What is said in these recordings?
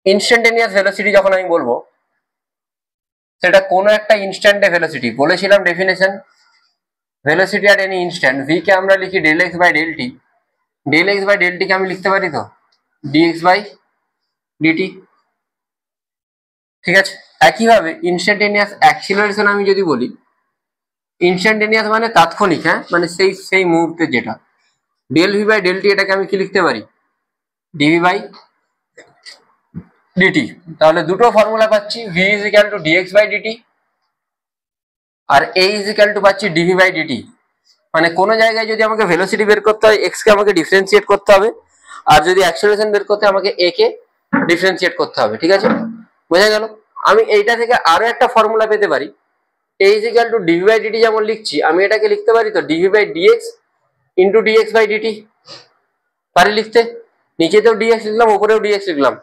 Instantaneous velocity যখন আমি বলবো সেটা কোনো একটা ইনস্ট্যান্টে ভেলোসিটি, বলেছিলাম definition, velocity at any instant, V কে আমরা লিখি del X by del T, del X by del T কে আমি লিখতে পারি তো ডিএক্স বাই ডিটি, ঠিক আছে। একইভাবে ইনস্ট্যান্টেনিয়াস অ্যাক্সিলারেশন আমি যদি বলি, ইনস্ট্যান্টেনিয়াস মানে তাৎক্ষণিক, হ্যাঁ, মানে সেই সেই মুহূর্তে যেটা, del v by del t এটাকে আমি কি লিখতে পারি ডিভি বাই ডিটি। তাহলে দুটো ফর্মুলা পাচ্ছি, v is equal to dx by dt আর এ ইজ ইকাল টু পাচ্ছি ডিভি বাই ডিটি। মানে কোনো জায়গায় যদি আমাকে ভেলোসিটি বের করতে হয় এক্স কে আমাকে ডিফারেন্সিয়েট করতে হবে, আর যদি অ্যাক্সেলারেশন বের করতে হয় আমাকে এ কে ডিফারেন্সিয়েট করতে হবে, ঠিক আছে, বোঝা গেল। আমি এইটা থেকে আরো একটা ফর্মুলা পেতে পারি, A is equal to D V by D T যেমন লিখছি আমি এটাকে লিখতে পারি তো D V by D X into D X by D T, পারি লিখতে, নিচেতেও ডিএক্স লিখলাম উপরেও ডিএক্স লিখলাম,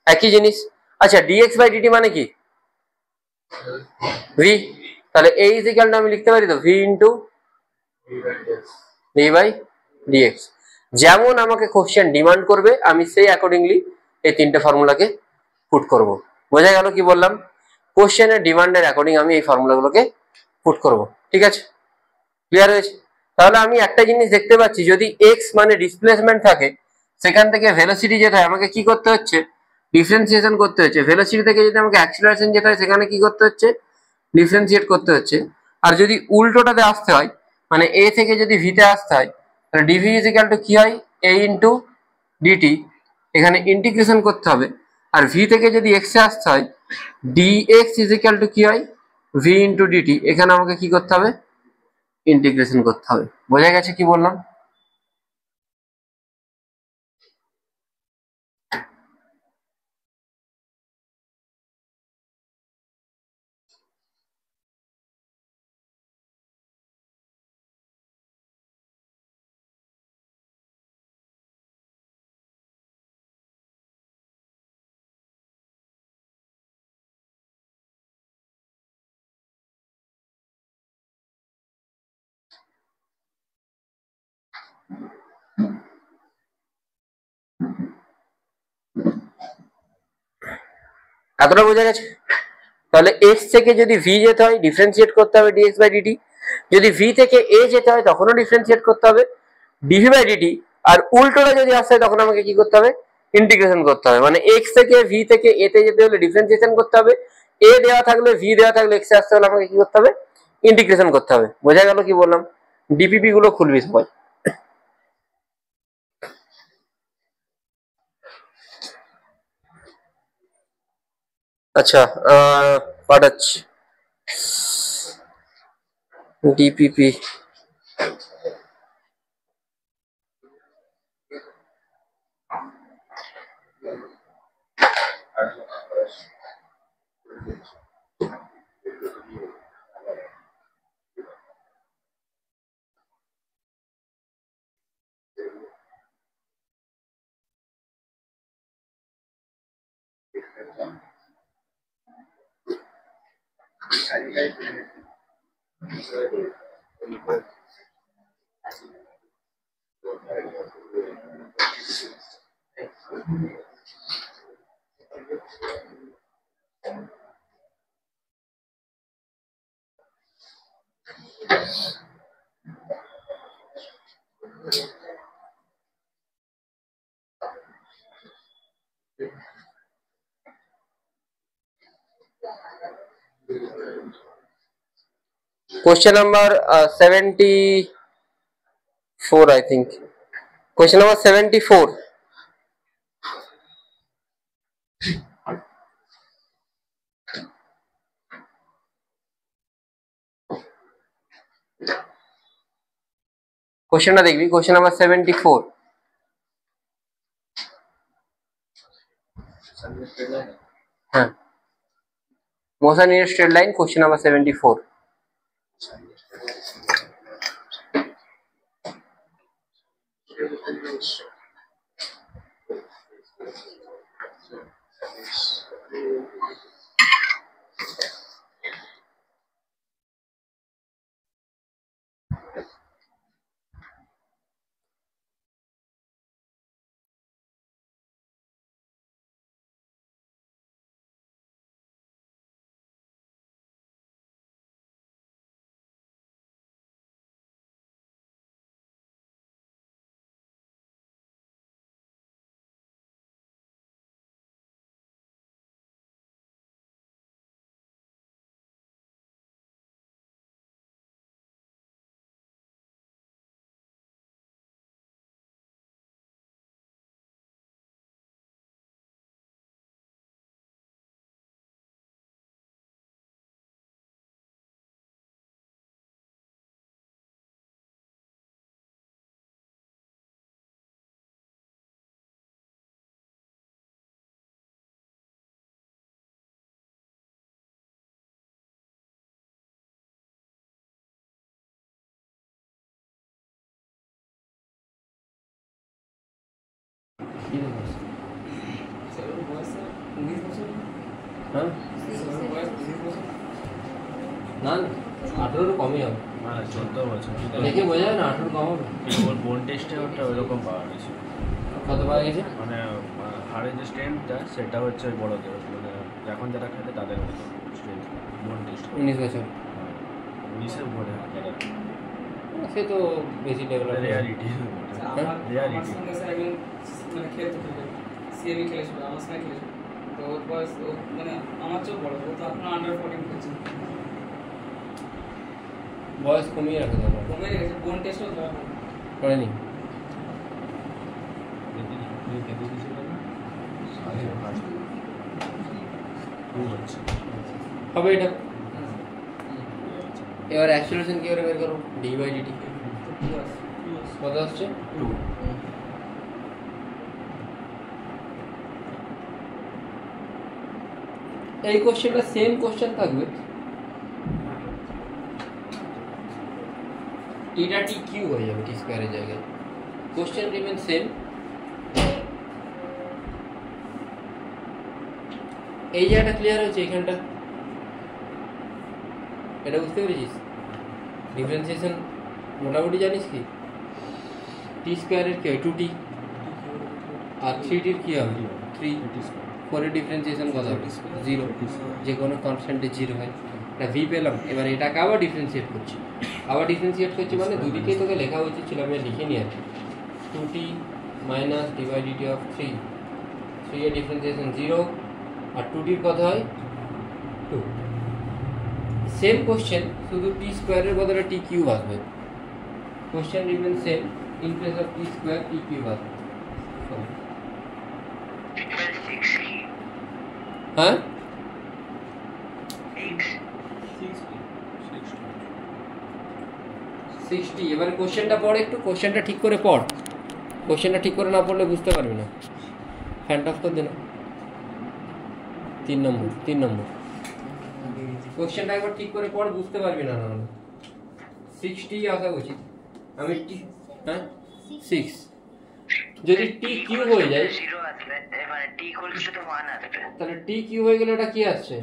একই জিনিস। আচ্ছা ডিএক্স বাই ডিটি মানে কি ভি, তাহলে এ ইজ ইকাল টু আমি লিখতে পারি তো v into d by dx. যেমন আমাকে কোশ্চেন ডিমান্ড করবে আমি সেই অ্যাকর্ডিংলি এই তিনটে ফর্মুলাকে পুট করব, বোঝা গেল কি বললাম, কোশ্চেনের ডিমান্ডের অ্যাকর্ডিং আমি এই ফর্মুলাগুলোকে পুট করব, ঠিক আছে, ক্লিয়ার হয়েছে। তাহলে আমি একটা জিনিস দেখতে পাচ্ছি, যদি এক্স মানে ডিসপ্লেসমেন্ট থাকে সেখান থেকে ভেলোসিটি যেতে হয় আমাকে কি করতে হচ্ছে ডিফারেন্সিয়েশন করতে হচ্ছে, ভেলোসিটি থেকে যদি আমাকে অ্যাক্সিলারেশন যেতে হয় সেখানে কি করতে হচ্ছে ডিফারেন্সিয়েট করতে হচ্ছে। আর যদি উল্টোটাতে আসতে হয় মানে এ থেকে যদি ভিতে আসতে হয় তাহলে ডিভি ইজ ইকাল টু কি হয় এ ইন্টু ডিটি, এখানে ইন্টিগ্রেশন করতে হবে। আর ভি থেকে যদি এক্স এ আসতে হয় ডিএক্স ইজ ইকাল টু কি হয় ভি ইন্টু ডিটি, এখানে আমাকে কি করতে হবে ইন্টিগ্রেশন করতে হবে, বোঝা গেছে কি বললাম। এতটা বোঝা গেছে। তাহলে এক্স থেকে যদি ভি যেতে হয় ডিফারেন্সিয়েট করতে হবে ডিএক্স বাই ডিটি, যদি ভি থেকে এ যেতে হয় তখনও ডিফারেন্সিয়েট করতে হবে ডিভি বাই ডিটি, আর উল্টোটা যদি আসে তখন আমাকে কি করতে হবে ইন্টিগ্রেশন করতে হবে। মানে এক্স থেকে ভি থেকে এ তে যেতে হলে ডিফারেন্সিয়েশন করতে হবে, এ দেওয়া থাকলে ভি দেওয়া থাকলে এক্স এ আসতে হলে আমাকে কি করতে হবে ইন্টিগ্রেশন করতে হবে, বোঝা গেল কি বললাম। ডিপিপি গুলো খুলবি সবাই। আচ্ছা পাঠাচ্ছি DPP. Question number 74, I think. Question number 74. কোশ্চেনটা দেখবি, কোশ্চেন নাম্বার 74। হ্যাঁ, motion in straight line, question number 74। কি রে বস? সেভেন বয়স 19 বছর। হ্যাঁ সেভেন বয়স 19 বছর। না না 18 কমই হবে। না 14 বছর। দেখে বোঝা যায় না 18 কম হবে। ওর বোন টেস্টে ওটা ওইরকম পাওয়া গেছে। কত পাওয়া গেছে? মানে হাড়ের যে স্ট্রেংথটা সেটা হচ্ছে বড়দের, মানে এখন যারা খেলে তাদের মতো স্ট্রেংথ বোন টেস্ট 19 বছর। 19-এর উপরে সে তো বেশি ডেভেলপ রেয়ারিটি। আমার সঙ্গে স্যার একজন মানে খেলতো ক্রিকেট, সিএবি খেলেছিল, আমার সঙ্গে খেলেছিল। তো ওর বয়স ও মানে আমার চেয়েও বড়, ও তো এখন আন্ডার 14 খেলছে। বয়স কমিয়ে রাখা দরকার। কমে গেছে, বোন টেস্টও ধরা করেনি। হবে এটা। এবার অ্যাক্সেলারেশন কি করে বের করব? ডি বাই ডিটি কত আসছে? 2। এই কোশ্চেনটা সেম কোশ্চেন থাকবে, টিটা টি কিউ হয়ে যাবে টি স্কয়ারের জায়গায়। Question remain same. এই জায়গাটা ক্লিয়ার হচ্ছে, এখানটা এটা বুঝতে পেরেছিস? ডিফারেন্সিয়েশন মোটামুটি জানিস কি? টি স্কয়ারের কি হয়? 2t আর 3tর কি হবে? 3। 4 এর ডিফারেন্সিয়েশন কত হবে? 0। যে কোনো কনস্ট্যান্টে 0 হয়। এটা v পেলাম। এবার এটাকে আবার ডিফারেন্সিয়েট করছি, আবার ডিফারেন্সিয়েট করছি মানে দুদিকেই তোকে লেখা উচিত ছিল, আমি লিখে নিয়ে আসি। 2t minus d by dt of 3। 3 এর ডিফারেন্সিয়েশন 0 আর 2tর কত হয়? 2। সেম কোশ্চেন, শুধু টি স্কোয়ারের বদলে টি কিউব আসবে। Question remain same, in place of T square T cube আসবে। হ্যাঁ 60। এবারে কোশ্চেনটা পড়, একটু কোশ্চেনটা ঠিক করে পড়। কোশ্চেনটা ঠিক করে না পড়লে বুঝতে পারবি না। ফ্যানটা অফ করে দে না। 3 নম্বর কোশ্চেনটা একবার ঠিক করে পড়, বুঝতে পারবি না। না 60 আসা উচিত। আমি হ্যাঁ 6 যদি টি কিউ হয়ে যায় 0 আসবে, মানে t ইকুয়ালস টু 1 আসবে। তাহলে টি কিউ হয়ে গেলে এটা কি আসছে?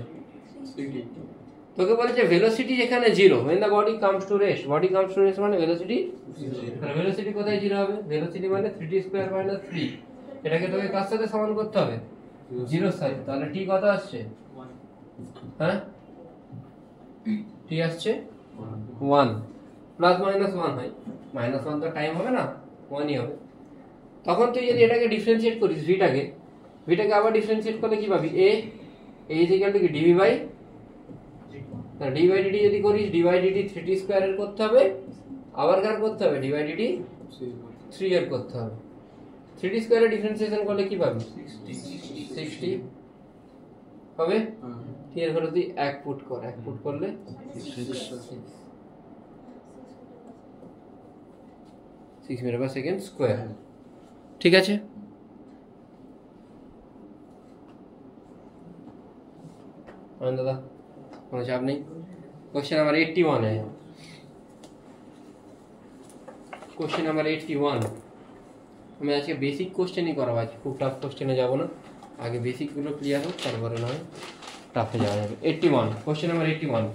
তোকে বলেছে ভেলোসিটি যেখানে 0, when the body comes to rest, body comes to rest মানে ভেলোসিটি 0। তাহলে ভেলোসিটি কোথায় 0 হবে? ভেলোসিটি মানে 3t স্কয়ার মাইনাস 3। এটাকে তোকে কার সাথে সমান করতে হবে? 0 এর সাথে। তাহলে টি কত আসছে? হ্যাঁ টি আসছে 1। প্লাস মাইনাস 1 হয়, মাইনাস 1 তো টাইম হবে না, 1ই হবে। তখন তুই যদি এটাকে ডিফারেন্সিয়েট করিস, ভিটাকে আবার ডিফারেন্সিয়েট করলে কি পাবি? a ইজ ইকুয়াল টু কি? dv by d by dt যদি করিস, ডি বাই ডিটি 3t স্কয়ারের করতে হবে, আবার কার করতে হবে? ডি বাই ডিটি 3 এর করতে হবে। 3t স্কয়ারের ডিফারেন্সিয়েশন করলে কি পাবি? 60 হবে। ঠিক এর হলো তুই 1 ফুট কর, 1 ফুট করলে 6 মিটার পার সেকেন্ড স্কয়ার। ঠিক আছে, দাদা কোনো চাপ নেই। क्वेश्चन नंबर 81 है। क्वेश्चन नंबर 81 আমি আজকে বেসিক কোশ্চেনই করাবো, আজকে খুব টাফ কোশ্চেনে যাব না। আগে বেসিকগুলো ক্লিয়ার হোক, তারপরে নয় টাফে যাওয়া যাবে। 81 কোশ্চেন নাম্বার 81।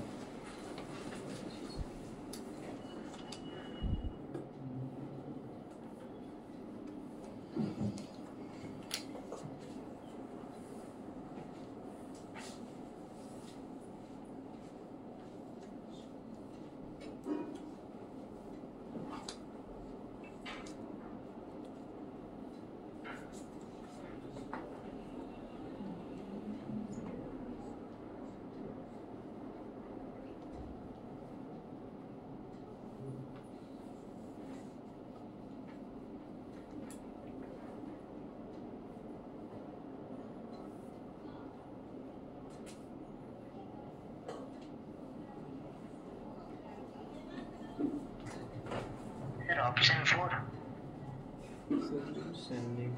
Option 4. Sending.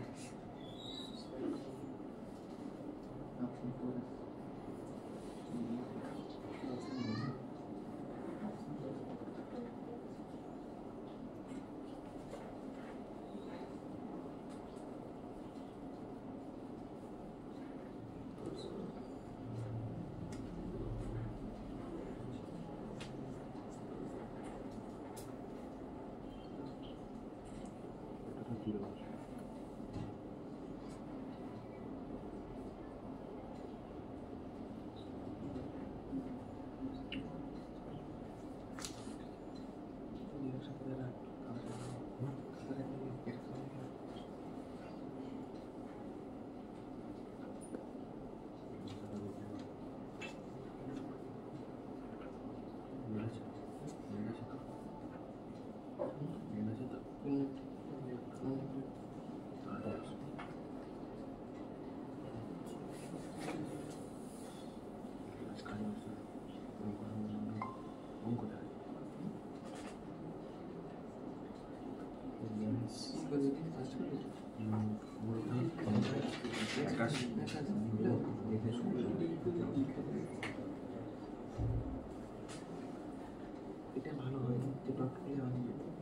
এটা ভালো হয় যে ডট করলে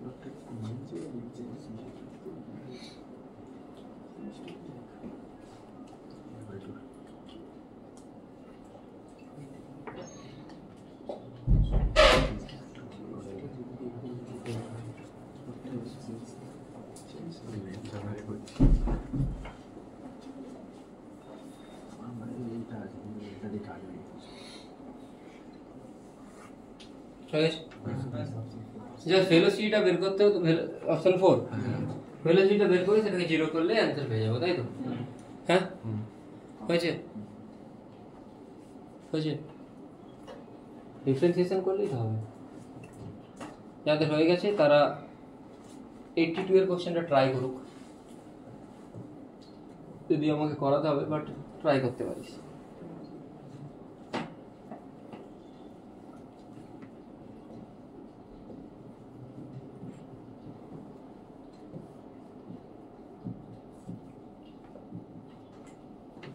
ডটটা নিচে নিচে জাস্ট ভেলোসিটিটা বের করতে হবে, তো অপশন 4 ভেলোসিটিটা বের করে সেটাকে 0 করলে অ্যান্সার পেয়ে যাবো, তাই তো? হ্যাঁ, হয়েছে হয়েছে, ডিফারেন্সিয়েশন করলেই তো হবে। যাদের হয়ে গেছে তারা 82 এর কোশ্চেনটা ট্রাই করুক, যদি আমাকে করাতে হবে, বাট ট্রাই করতে পারিস।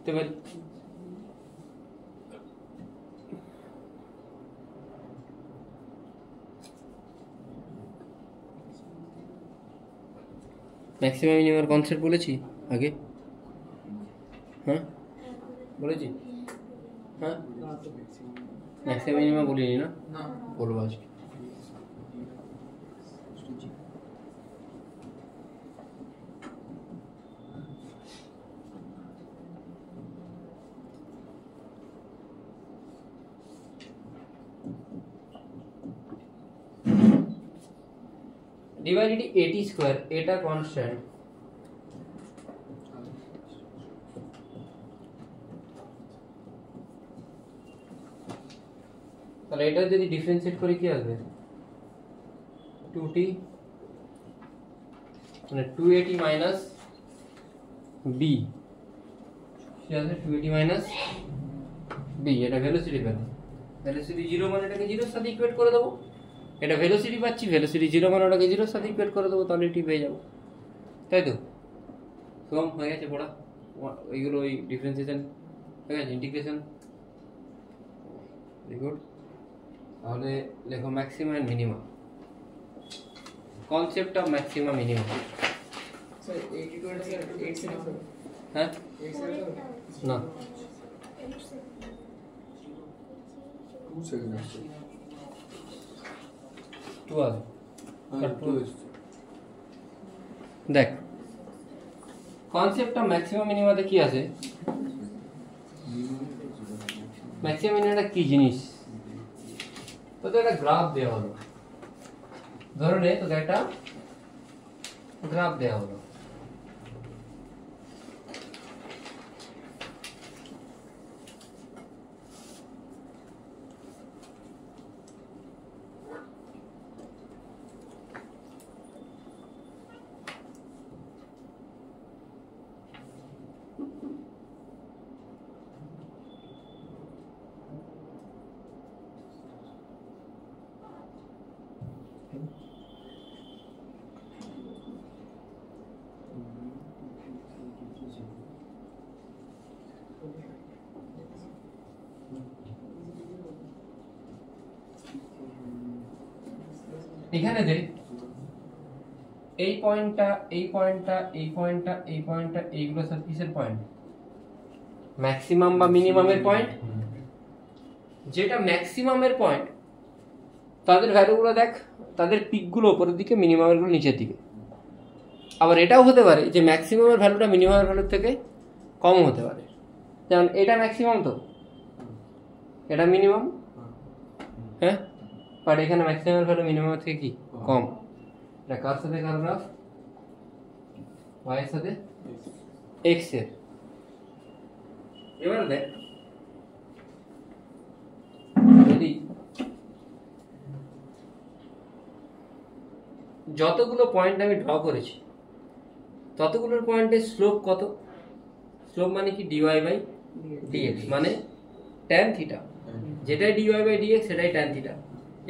করতে পারি। ম্যাক্সিমাম মিনিমাম কনসেপ্ট বলেছি আগে? হ্যাঁ বলেছি। হ্যাঁ ম্যাক্সিমাম মিনিমাম বলিনি না? বলবো আজকে। ডিভাইডেড 80 স্কয়ার, এটা কনস্ট্যান্ট, তাহলে এটা যদি ডিফারেন্সিয়েট করি কি আসবে? 2t মানে 280 মাইনাস b, কি আসবে? 280 মাইনাস b, এটা ভেলোসিটি ভ্যালু। ভেলোসিটি 0 মানে এটাকে 0 এর সাথে ইকুয়েট করে দেবো। এটা ভেলোসিটি পাচ্ছি, ভেলোসিটি 0 মানে ওটাকে 0 এর সাথে ইকুয়েট করে দেবো, তাহলে এটি পেয়ে যাবো, তাই তো? কম হয়ে গেছে পড়া, ওইগুলো ওই ডিফারেন্সিয়েশন হয়ে গেছে, ইন্টিগ্রেশন। Very good. তাহলে লেখো maximum and minimum, concept of maximum minimum. Sir 82 এর স্যার 8 সে লিখো। হ্যাঁ 8 সে লিখো না, 2 সেকেন্ড আসছে 2 আসবে। আর 2 আসছে। দেখ কনসেপ্ট অফ ম্যাক্সিমাম মিনিমাতে কি আছে? ম্যাক্সিমাম মিনিমাটা কি জিনিস? তোদের একটা গ্রাফ দেওয়া হলো, ধরে নে তোদের একটা গ্রাফ দেওয়া হলো, এখানে দেখ এই পয়েন্টটা, এই পয়েন্টটা, এই পয়েন্টটা, এই পয়েন্টটা, এইগুলো সব কিসের পয়েন্ট? ম্যাক্সিমাম বা মিনিমামের পয়েন্ট। যেটা ম্যাক্সিমামের পয়েন্ট তাদের ভ্যালুগুলো দেখ, তাদের পিকগুলো উপরের দিকে, মিনিমামের গুলো নিচের দিকে। আবার এটাও হতে পারে যে ম্যাক্সিমামের ভ্যালুটা মিনিমামের ভ্যালুর থেকে কম হতে পারে, যেমন এটা ম্যাক্সিমাম, তো এটা মিনিমাম, হ্যাঁ, বাট এখানে ম্যাক্সিমামের ভ্যালু মিনিমামের থেকে কি কম। এটা কার সাথে কার গ্রাফ? y এর সাথে x এর। এবার দেখ যদি যতগুলো পয়েন্ট আমি ড্র করেছি ততগুলোর পয়েন্টের স্লোপ কত? স্লোপ মানে কি? dy বাই dx, মানে tan থিটা। যেটাই dy বাই dx সেটাই tan থিটা।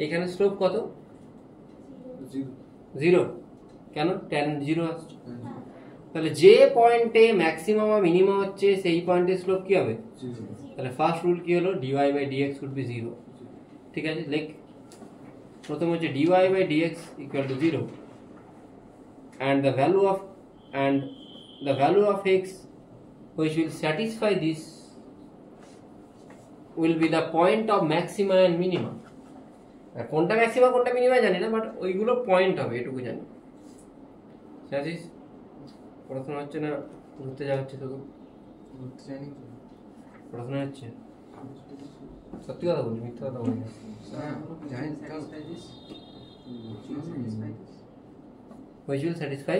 এখানে স্লোপ কত? 0। কেন? tan 0 আসছে। তাহলে যে পয়েন্টে ম্যাক্সিমাম আর মিনিমাম হচ্ছে সেই পয়েন্টের স্লোপ কি হবে? তাহলে ফার্স্ট রুল কি হলো? dy by dx would be 0। ঠিক আছে, লেখ প্রথম হচ্ছে dy by dx equal to 0 and the value of x which will satisfy this will be the point of maxima and minima. কোনটা ম্যাক্সিমা কোনটা মিনিমা জানি না, বাট ওইগুলো পয়েন্ট হবে এটুকু জানি। জানিস পড়াশোনা হচ্ছে না ঘুরতে যাওয়া হচ্ছে? তোকে ঘুরতে জানি পড়াশোনা হচ্ছে? সত্যি কথা বলি, মিথ্যা কথা বলি না। জানি which will satisfy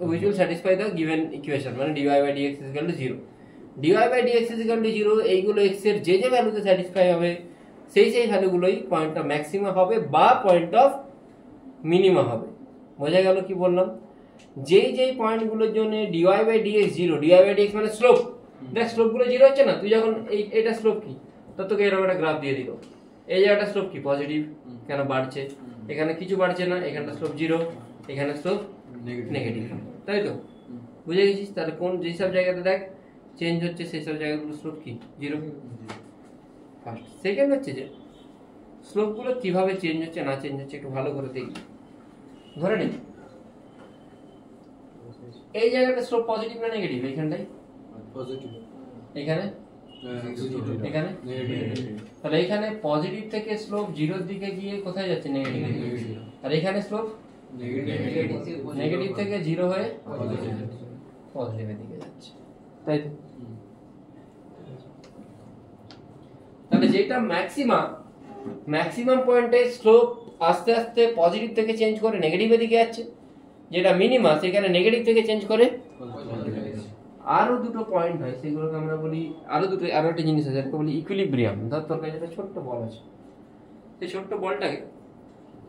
which will satisfy the given equation, মানে dy by dx is equal to 0. dy by dx is equal to 0 এইগুলো x এর যে যে ভ্যালুতে স্যাটিসফাই হবে সেই সেই ভ্যালুগুলোই পয়েন্ট অফ ম্যাক্সিমা হবে বা পয়েন্ট অফ মিনিমা হবে। বোঝা গেল কি বললাম? যেই যেই পয়েন্টগুলোর জন্য dy by dx 0, dy by dx মানে স্লোপ। দেখ স্লোপগুলো 0 হচ্ছে না, তুই যখন এটা স্লোপ কি, তোকে এরকম একটা গ্রাফ দিয়ে দিল, এই জায়গাটা স্লোপ কি পজিটিভ, কেন বাড়ছে, এখানে কিছু বাড়ছে না, এখানটা স্লোপ 0, এখানে স্লোপ নেগেটিভ, তাই তো? বুঝে গেছিস? তাহলে কোন যেসব জায়গাতে দেখ চেঞ্জ হচ্ছে সেই সব জায়গাগুলো স্লোপ কি 0। ফার্স্ট। সেকেন্ড হচ্ছে যে স্লোপগুলো কিভাবে চেঞ্জ হচ্ছে না চেঞ্জ হচ্ছে একটু ভালো করে দেখি। ধরে নিই এই জায়গাটা স্লোপ পজিটিভ না নেগেটিভ? এইখানটাই পজিটিভ, এখানে এখানে তাহলে এখানে পজিটিভ থেকে স্লোপ 0 এর দিকে গিয়ে কোথায় যাচ্ছে? নেগেটিভ। আর এখানে স্লোপ নেগেটিভ থেকে 0 হয়ে পজিটিভের দিকে যাচ্ছে, তাই তো? তাহলে যেটা ম্যাক্সিমাম পয়েন্টে স্লোপ আস্তে আস্তে পজিটিভ থেকে চেঞ্জ করে নেগেটিভের দিকে যাচ্ছে, যেটা মিনিমা সেখানে নেগেটিভ থেকে চেঞ্জ করে। আরো দুটো পয়েন্ট হয় সেগুলোকে আমরা বলি, আরো একটা জিনিস আছে যেটাকে বলি ইকুইলিব্রিয়াম। ধর তোর কাছে একটা ছোট্ট বল আছে, সেই ছোট্ট বলটাকে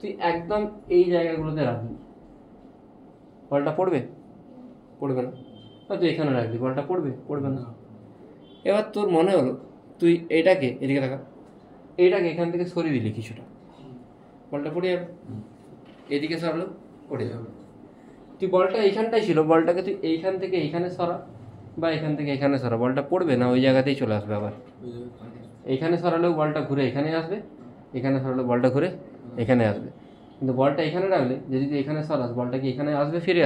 তুই একদম এই জায়গাগুলোতে রাখবি, বলটা পড়বে না। তুই এখানে রাখবি, বলটা পড়বে না। এবার তোর মনে হলো তুই এটাকে এদিকে রাখা, এইটাকে এখান থেকে সরিয়ে দিলি কিছুটা, বলটা পড়ে যাবে। এদিকে সরালো পড়ে যাবে। তুই বলটা এইখানটাই ছিল, বলটাকে তুই এইখান থেকে এইখানে সরা বা এখান থেকে এখানে সরা, বলটা পড়বে না, ওই জায়গাতেই চলে আসবে। আবার এইখানে সরালেও বলটা ঘুরে এখানে আসবে, এখানে সরালেও বলটা ঘুরে এখানে আসবে। কিন্তু বলটা এখানে রাখলে যদি তুই এখানে সরাস, বলটা কি এখানে আসবে? ফিরে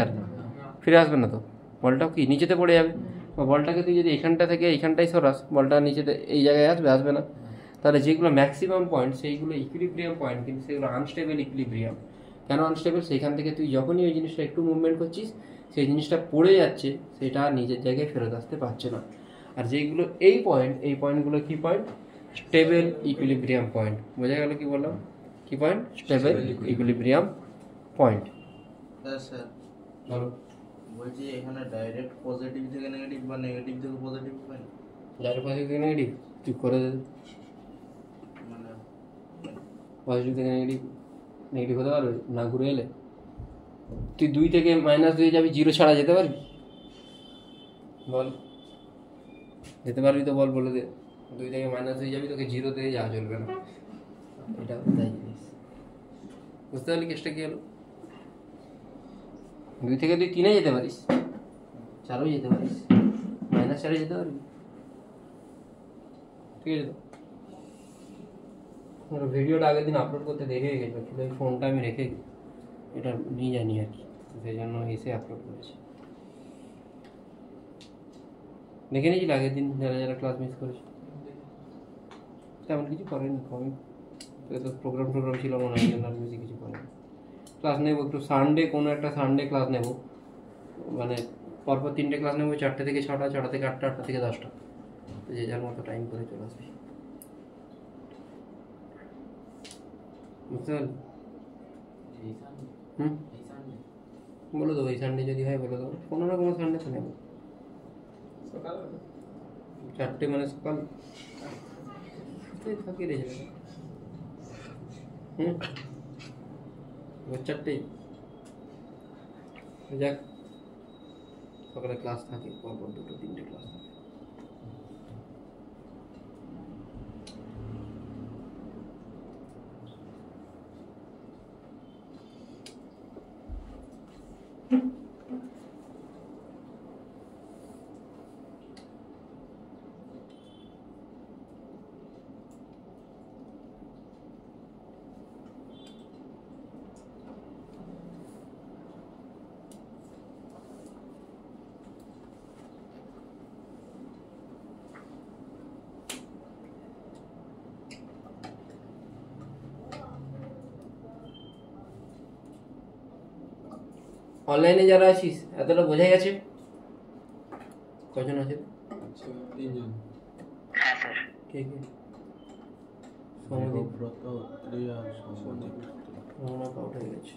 আসবে না তো, বলটাও কি নিচেতে পড়ে যাবে। বা বলটাকে তুই যদি এখানটা থেকে এইখানটাই সরাস, বলটা নিচেতে এই জায়গায় আসবে না। তাহলে যেগুলো ম্যাক্সিমাম পয়েন্ট সেইগুলো ইকুইলিব্রিয়াম পয়েন্ট, কিন্তু সেগুলো আনস্টেবল ইকুইলিব্রিয়াম। কেন আনস্টেবল? সেখান থেকে তুই যখনই ওই জিনিসটা একটু মুভমেন্ট করছিস সেই জিনিসটা পড়ে যাচ্ছে, সেটা নিজের জায়গায় ফেরত আসতে পারছে না। আর যেগুলো এই পয়েন্টগুলো কি পয়েন্ট? Stable equilibrium point. বোঝা গেল কি বললাম? কি point? Stable equilibrium point. Sir বলো। বলছি এখানে ডাইরেক্ট পজিটিভ থেকে নেগেটিভ বা নেগেটিভ থেকে পজিটিভ হয় না? ডাইরেক্ট পজিটিভ থেকে নেগেটিভ তুই করে দে, মানে পজিটিভ থেকে নেগেটিভ হতে পারবে না ঘুরে এলে? তুই 2 থেকে -2 যাবি, 0 ছাড়া যেতে পারবি? বল, যেতে পারবি তো? বল, বলে দে। 2 থেকে -2 যাবি, তোকে 0 থেকে যাওয়া চলবে না। এটা তাই জিনিস, বুঝতে পারলি কেসটা কি হলো? 2 থেকে তুই 3-এ যেতে পারিস, 4-ও যেতে পারিস, -4-এ যেতে পারবি। ঠিক আছে তো? ভিডিওটা আগের দিন আপলোড করতে দেরি হয়ে গেছিলো, কিন্তু ওই ফোনটা আমি রেখে এটা নিয়ে জানি আর কি, সেই জন্য এসে আপলোড করেছি। দেখে নিয়েছিল আগের দিন যারা ক্লাস মিস করেছে? তেমন কিছু করেনি, আমি তো প্রোগ্রাম ছিল মনে হয়, জন্য বেশি কিছু করেনি। ক্লাস নেব একটু সানডে, কোনো একটা সানডে ক্লাস নেব, মানে পরপর 3টে ক্লাস নেবো, 4টে থেকে 6টা, 6টা থেকে 8টা, 8টা থেকে 10টা, যে যার মতো টাইম করে চলে আসবে। বুঝতে পারলি? বলে দেবো এই সানডে যদি হয়, বলে দেবো। কোনো না কোনো সানডে তো নেব। 4টে মানে সকাল ফাঁকি রে যাবে। 4টে যাক, সকালে ক্লাস থাকে, পরপর 2-3টে ক্লাস থাকে। অনলাইনে যারা আছিস এতটা বোঝা গেছে? কজন আছে? আচ্ছা, 3 জন। হ্যাঁ স্যার। কে কে? সৌমদীপ ব্রত অত্রি আর সৌমদীপ। রমনা আউট হয়ে গেছে।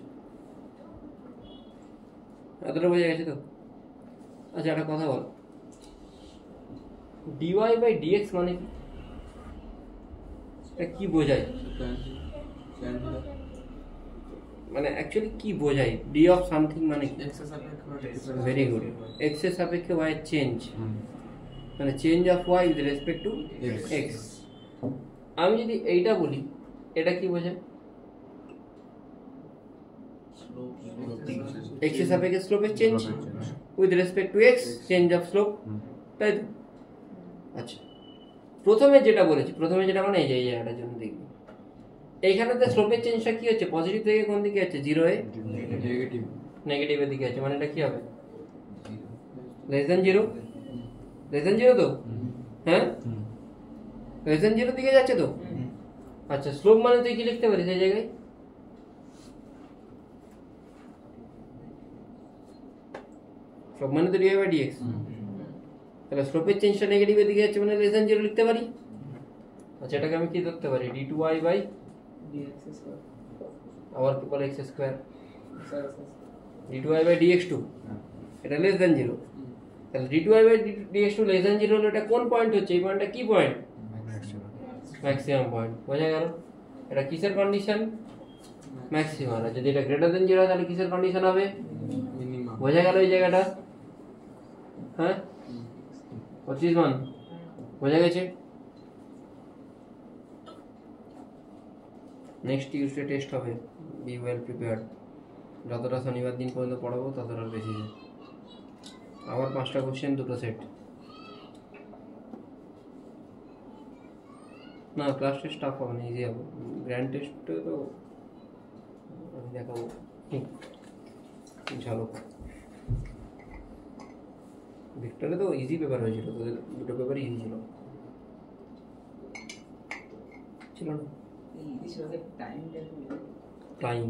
এতটা বোঝা গেছে তো? আচ্ছা একটা কথা বল, ডিওয়াই বাই ডিএক্স মানে কি? এটা কি বোঝায়? Tan theta মানে অ্যাকচুয়ালি কি বোঝায়? ডি অফ সামথিং মানে কি? x এর সাপেক্ষে ভেরি গুড। এক্স এর সাপেক্ষে ওয়াই চেঞ্জ, মানে change of y with respect to x. আমি যদি এইটা বলি, এটা কি বোঝায়? এক্স এর সাপেক্ষে স্লোপের change with respect to X, change of slope, তাই তো? আচ্ছা, প্রথমে যেটা বলেছি, প্রথমে যেটা মানে এই যে এই জায়গাটার জন্য দেখবি, এইখানেতে স্লোপের চেঞ্জটা কি হচ্ছে? পজিটিভ থেকে কোন দিকে আছে? 0 এ নেগেটিভ নেগেটিভের দিকে আছে, মানে এটা কি হবে? লেস দ্যান 0, লেস দ্যান 0 তো? হ্যাঁ, লেস দ্যান 0 দিকে যাচ্ছে তো? আচ্ছা, স্লোপ মানে তুই কি লিখতে পারিস এই জায়গায়? স্লোপ মানে তো ডিভাই বাই ডিএক্স, তাহলে স্লোপের চেঞ্জটা নেগেটিভের দিকে যাচ্ছে মানে লেস দ্যান 0 লিখতে পারি। আচ্ছা, এটাকে আমি কি ধরতে পারি? d2y বাই dx স্কয়ার আবার কি বলে x square, sir d2y by dx2, এটা লেস দ্যান 0। তাহলে d2y by dx2 less than 0 হলো, এটা কোন পয়েন্ট হচ্ছে? এই পয়েন্টটা কি পয়েন্ট? Maximum point. বোঝা গেল? এটা কিসের কন্ডিশন? ম্যাক্সিমাম। আর যদি এটা গ্রেটার দ্যান 0 হয় তাহলে কিসের কন্ডিশন হবে? মিনিমাম। বোঝা গেল এই জায়গাটা? হ্যাঁ, 25 মান বোঝা গেছে? নেক্সট টিউসডে টেস্ট হবে, বি ওয়েল প্রিপেয়ার্ড। যতটা শনিবার দিন পর্যন্ত পড়াবো ততটা বেশি। আবার 5টা কোশ্চেন, 2টো সেট। না, ক্লাস টেস্ট টাফ হবে না, ইজি হবে। গ্র্যান্ড টেস্টে তো আমি দেখাবো ঝলক। ভিক্টরে তো ইজি পেপার হয়েছিল, তোদের দুটো পেপার ইজি ছিল ছিল না? এই ছিল টাইমটা টাইম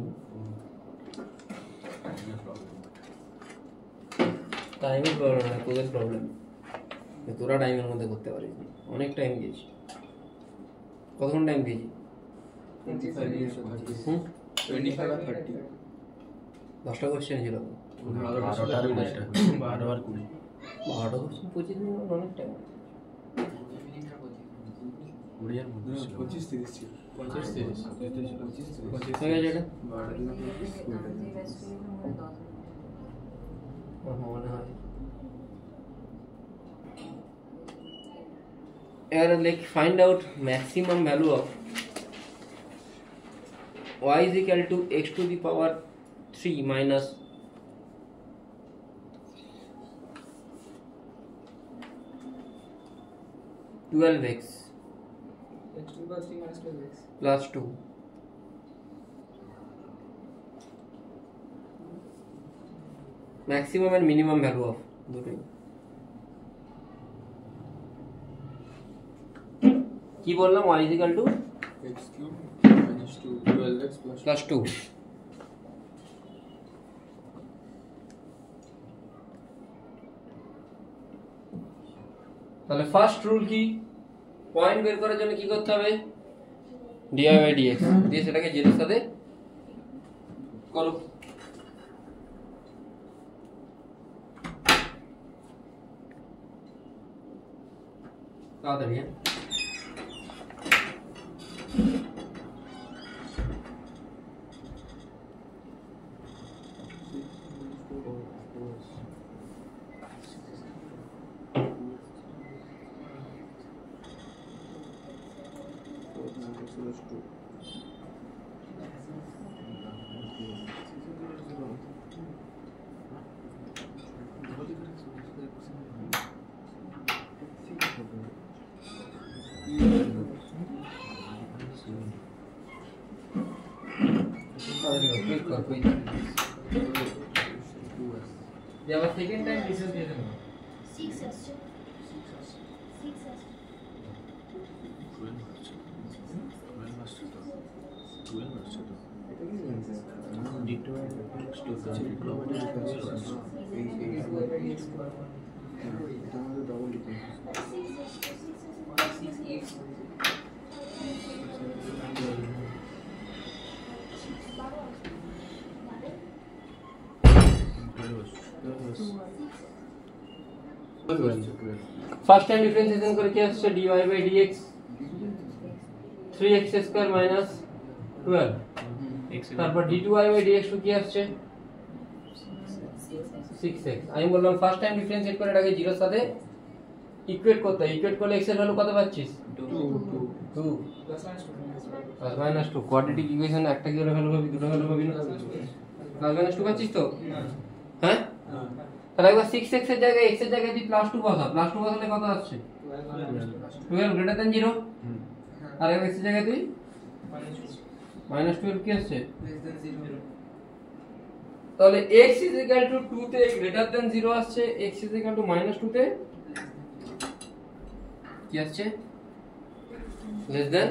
টাইমের প্রবলেম না, তোদের প্রবলেম। তোরা টাইমের মধ্যে করতে পারিস না, অনেক টাইম দিয়েছি। কতক্ষণ টাইম দিয়েছি? 25 আর 30 10টা কোশ্চেন ছিল, 12টা আর 20টা, 12 আর 20। 12টা কোশ্চেন 25 মিনিট, অনেক টাইম। 20 এর মধ্যে ছিল। 25-30 ছিল। 25-30 হয়ে গেছে এটা? 12 দিন মনে হয়। এবার like find out maximum value of y is equal to x to the power 3 minus x x2 + 3 - 12x plus 2. Maximum and minimum value of দুটোই কি বললাম? y is equal to x³ - 2 12x plus 2. তাহলে first rule কি? Point বের করার জন্য কি করতে হবে? dy by dx দিয়ে সেটাকে z এর সাথে করো। তাড়াতাড়ি। আবার সেকেন্ড টাইম রিসেন্ট দিয়ে দেবো 6 আসছে 6 আসছে ফার্স্ট টাইম ডিফারেন্সিয়েশন করে কি আসছে dy by dx 3x square minus 12 তারপর d2y বাই dx কি আসছে 6x আমি বললাম ফার্স্ট টাইম ডিফারেন্সিয়েট করে এটাকে 0 এর সাথে ইকুয়েট করতে ইকুয়েট করলে x এর ভ্যালু কত পাচ্ছিস 2 প্লাস মাইনাস 2 কোয়াড্রেটিক ইকুয়েশন একটা কি ভ্যালু পাবি দুটো ভ্যালু পাবি না প্লাস মাইনাস 2 পাচ্ছিস তো হ্যাঁ তাহলে একবার 6x এর জায়গায় x এর জায়গায় তুই +2 বসা +2 বসালে কত আসছে 12 গ্রেটার দ্যান 0 আর x এর জায়গায় তুই -12 কি আসছে তাহলে x = 2 তে গ্রেটার দ্যান 0 আসছে x = -2 তে কি আসছে লেস দ্যান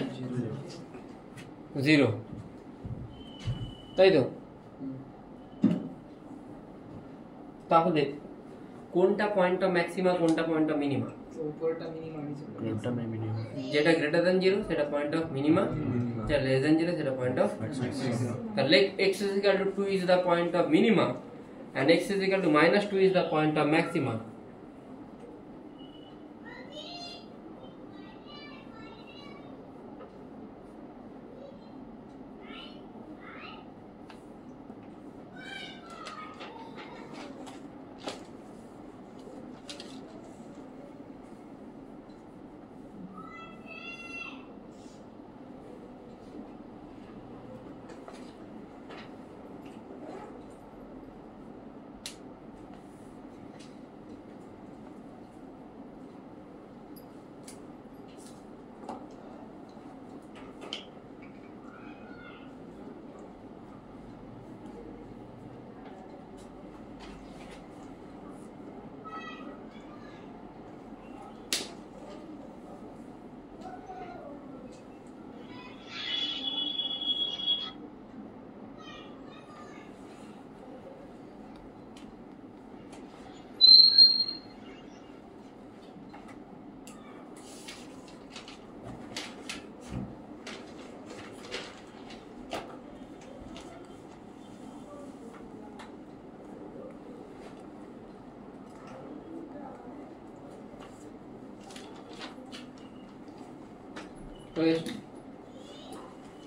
0 তাই তো তাহলে কোনটা পয়েন্ট অফ ম্যাক্সিমা কোনটা পয়েন্ট অফ মিনিমা উপরটা মিনিমাম নিচে এটা মিনিমাম যেটা গ্রেটার দ্যান 0 সেটা পয়েন্ট অফ মিনিমা যেটা লেস দ্যান 0 সেটা পয়েন্ট অফ তাহলে x = 2 is the point of minima and x = -2 is the point of maxima.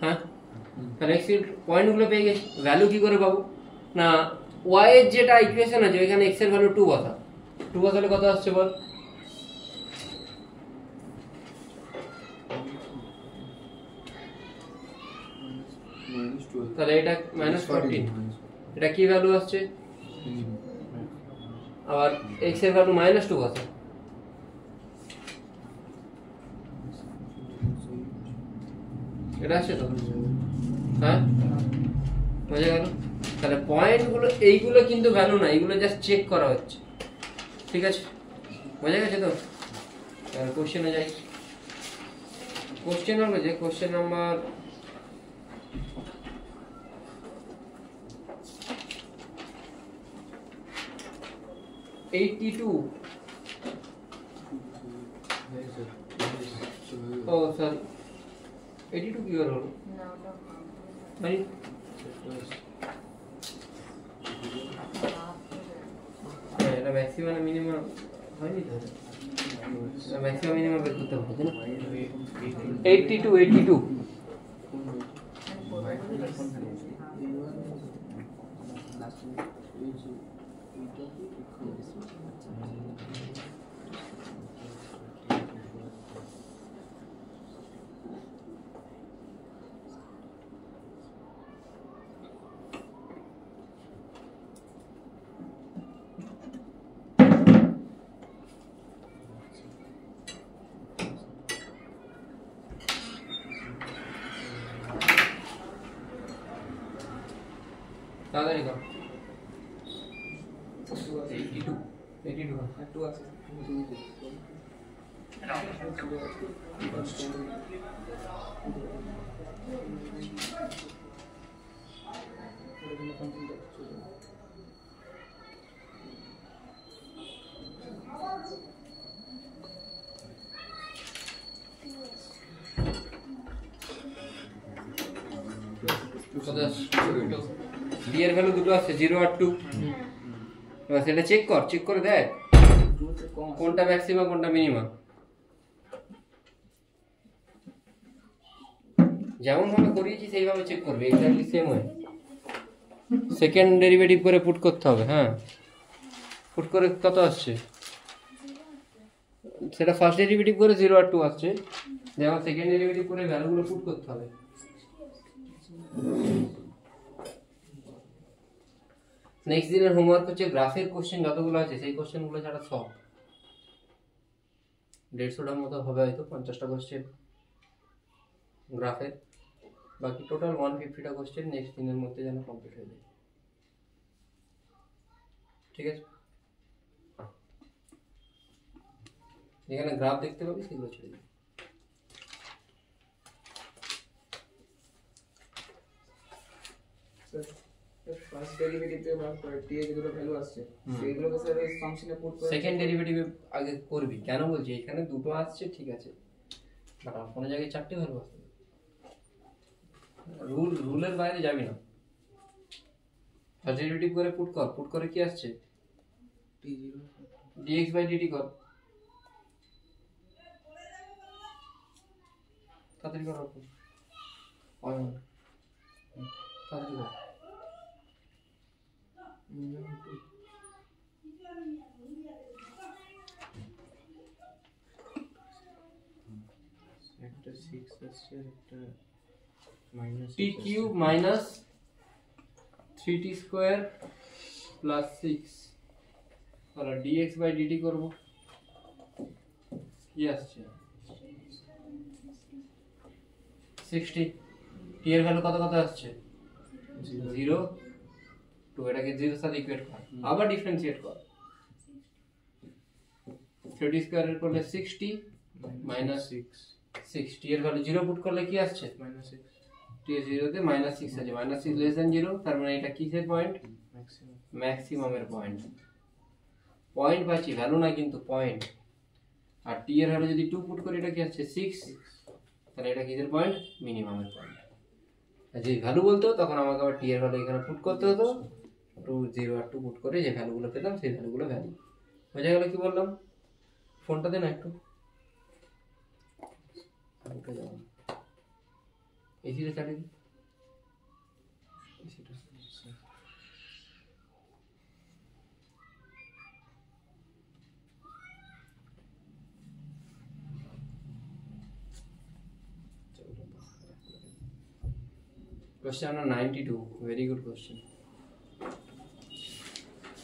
হ্যাঁ তাহলে x এর পয়েন্টগুলো পেয়ে গেছি ভ্যালু কি করে পাবো না y এর যেটা ইকুয়েশন আছে এখানে x এর ভ্যালু 2 বসা 2 বসালে কত আসছে বল তাহলে এটা -14 এটা কি ভ্যালু আসছে আবার x এর ভ্যালু -2 বসা এটা আসছে তো হ্যাঁ বোঝা গেল তাহলে পয়েন্টগুলো এইগুলো কিন্তু ভ্যালু না এইগুলো জাস্ট চেক করা হচ্ছে ঠিক আছে বোঝা গেছে তো কোশ্চেনে যাই কোশ্চেন হলো যে কোশ্চেন নাম্বার ও সরি 82 কি হলো ভাই এটা ম্যাক্সিমাম না মিনিমাম হয়নি তো ম্যাক্সিমাম মিনিমাম বের করতে হবে না 82 82 তাড়াতাড়ি কর। 82 82 আর 2 আছে ডি এর ভ্যালু দুটো আছে 0 আর 2। এবার সেটা চেক করে দেখ 2 তে কম আছে। কোনটা ম্যাক্সিমাম কোনটা মিনিমাম। যেমন ভাবে করিয়েছি সেইভাবে চেক করবে, exactly same way. Second derivative করে পুট করতে হবে। হ্যাঁ, পুট করে কত আসছে সেটা ফার্স্ট ডেরিভেটিভ করে 0 আর 2 আসছে, যেমন সেকেন্ড ডেরিভেটিভ করে ভ্যালুগুলো পুট করতে হবে। নেক্সট দিনের হোমওয়ার্ক হচ্ছে গ্রাফের কোশ্চেন যতগুলো আছে সেই কোশ্চেনগুলো ছাড়া সব 150টার মতো হবে, হয়তো 50টা কোশ্চেন গ্রাফের, বাকি টোটাল 150টা কোশ্চেন নেক্সট দিনের মধ্যে যেন কমপ্লিট হয়ে যায়। ঠিক আছে, যেখানে গ্রাফ দেখতে পাবি সেগুলো ছেড়ে দিবি। ফার্স্ট ডেরিভেটিভ থেকে বার করে টি এর যেগুলো ভ্যালু আসছে সেইগুলোকে স্যার এই ফাংশনে পুট করে সেকেন্ড ডেরিভেটিভ আগে করবি। কেন বলছি, এখানে দুটো আসছে ঠিক আছে, বাট কোনো জায়গায় 4টে ভ্যালু আসবে। রুলের বাইরে যাবি না। ফার্স্ট ডেরিভেটিভ করে পুট করে কি আসছে t0 dx বাই dt কর। তাড়াতাড়ি কর, তাড়াতাড়ি কর। একটা 6 আসছে আর একটা minus t cube minus 3t square plus 6 আর dx বাই dt করব। কি আসছে 60। t এর ভ্যালু কত আসছে 0 2, এটাকে 0 এর সাথে ইকুয়েট কর, আবার ডিফারেন্সিয়েট কর। 3t স্কয়ার এর করলে 60 মাইনাস 6 t এর ভ্যালু 0 পুট করলে কি আসছে মাইনাস 6 t এর 0 তে মাইনাস 6 আছে, মাইনাস 6 লেস দ্যান 0, তার মানে এটা কিসের পয়েন্ট ম্যাক্সিমাম ম্যাক্সিমামের পয়েন্ট। পয়েন্ট পাচ্ছি, ভ্যালু না কিন্তু পয়েন্ট। আর t এর ভ্যালু যদি 2 পুট করি এটা কি আসছে 6, তাহলে এটা কিসের পয়েন্ট মিনিমামের পয়েন্ট। আর যে ভ্যালু বলতো তখন আমাকে আবার t এর ভ্যালু এখানে পুট করতে হতো, 2 0 আর 2 পুট করে যে ভ্যালুগুলো পেতাম সেই ভ্যালুগুলো ভ্যালু বোঝা গেল। কি বললাম, ফোনটা দে না একটু, উঠে যাও, এসিটা চালিয়ে দিই। এসিটা Question number 92, very good question.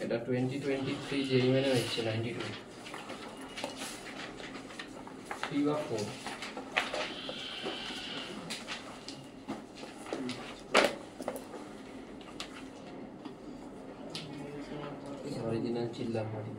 এটা 2023 JEE মেনে হচ্ছে 92 3 বা 4। অরিজিনাল চিল্লাম মারি।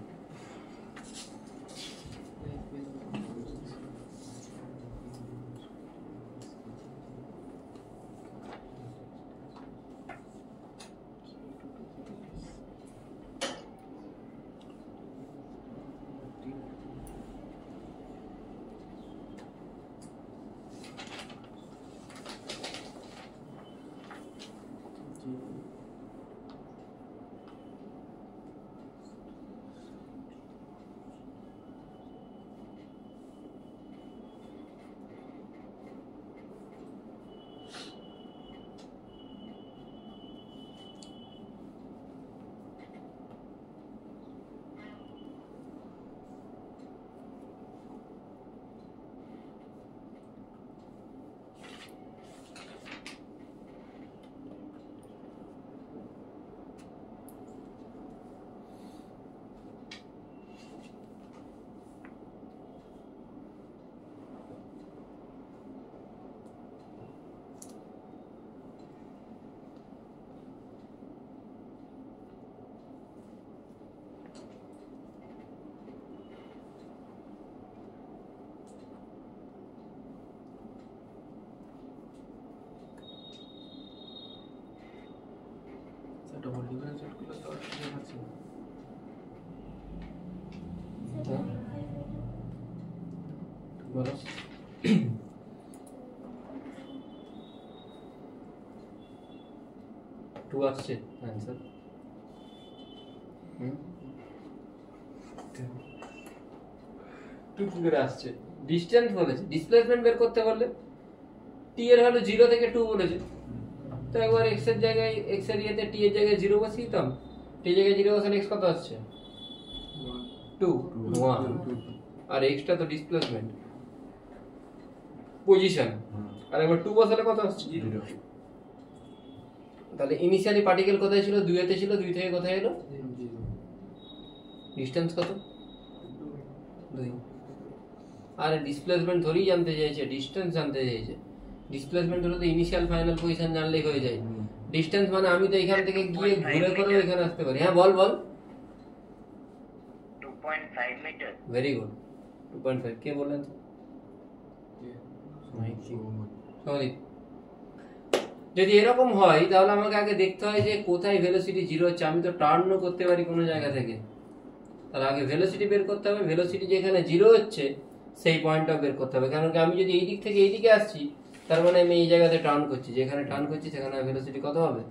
ডবল ডিফারেন্সিয়েট করলে তো আর দেখাচ্ছে না। বলো 2 আসছে आंसर। টু কি করে আসছে? ডিসটেন্স বলেছে, ডিসপ্লেসমেন্ট বের করতে বললে টি এর ভ্যালু 0 থেকে 2 বলেছে, তো একবার x এর জায়গায় x এর ইয়েতে t এর জায়গায় 0 বসিয়ে দিতাম, t এর জায়গায় 0 বসালে x কত আসছে? 2 1 আর x টা তো ডিসপ্লেসমেন্ট পজিশন, আর একবার 2 বসালে কত আসছে? 0। তাহলে ইনিশিয়ালি পার্টিকেল কোথায় ছিল? 2 এতে ছিল, 2 থেকে কোথায় এলো? ডিসটেন্স কত? 2। আর ডিসপ্লেসমেন্ট ধরেই জানতে চাইছে, ডিসটেন্স জানতে চাইছে। ডিসপ্লেসমেন্ট হলে তো ইনিশিয়াল ফাইনাল পজিশন জানলেই হয়ে যায়। ডিসটেন্স মানে আমি তো এখান থেকে গিয়ে ঘুরে করে এখানে আসতে পারি। হ্যাঁ বল বল। 2.5 মিটার। Very good. 2.5 কে বললেন? সৌমিক। যদি এরকম হয় তাহলে আমাকে আগে দেখতে হয় যে কোথায় ভেলোসিটি 0 হচ্ছে। আমি তো টার্নও করতে পারি কোনো জায়গা থেকে, তাহলে আগে ভেলোসিটি বের করতে হবে। ভেলোসিটি যেখানে 0 হচ্ছে সেই পয়েন্টটা বের করতে হবে, কারণ কি আমি যদি এই দিক থেকে এই দিকে আসছি তার মানে আমি এই জায়গাতে টার্ন করছি, যেখানে টার্ন করছি সেখানে ভেলোসিটি কত হবে?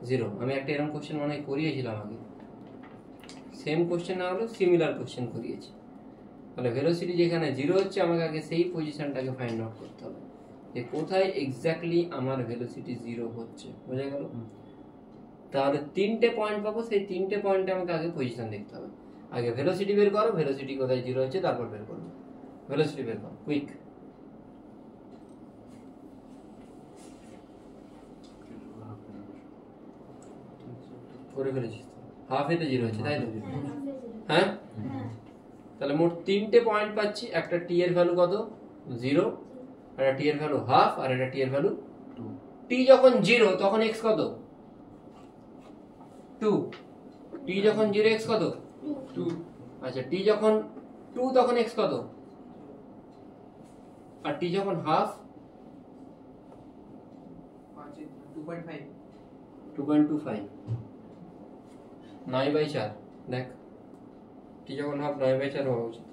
0। আমি একটা এরকম কোশ্চেন মনে হয় করিয়েছিলাম আগে, সেম কোশ্চেন না হলেও সিমিলার কোশ্চেন করিয়েছি। তাহলে ভেলোসিটি যেখানে 0 হচ্ছে আমাকে আগে সেই পজিশনটাকে ফাইন্ড আউট করতে হবে যে কোথায় এক্স্যাক্টলি আমার ভেলোসিটি 0 হচ্ছে। বোঝা গেল? তাহলে 3টে পয়েন্ট পাবো, সেই 3টে পয়েন্টে আমাকে আগে পজিশন দেখতে হবে। আগে ভেলোসিটি বের করো, ভেলোসিটি কোথায় 0 হচ্ছে তারপর বের করো। ভেলোসিটি বের করো কুইক। করে ফেলেছিস তো, হাফ এতে 0 হচ্ছে তাই তো? হ্যাঁ, তাহলে মোট 3টে পয়েন্ট পাচ্ছি। একটা টি এর ভ্যালু কত? 0, আর একটা টি এর ভ্যালু হাফ, আর একটা টি এর ভ্যালু 2। টি যখন 0 তখন x কত? 2। টি যখন 0 x কত? 2। আচ্ছা টি যখন 2 তখন x কত? আর টি যখন হাফ? 2.25। 9/4। দেখ টি যখন হাফ 9/4 হওয়া উচিত।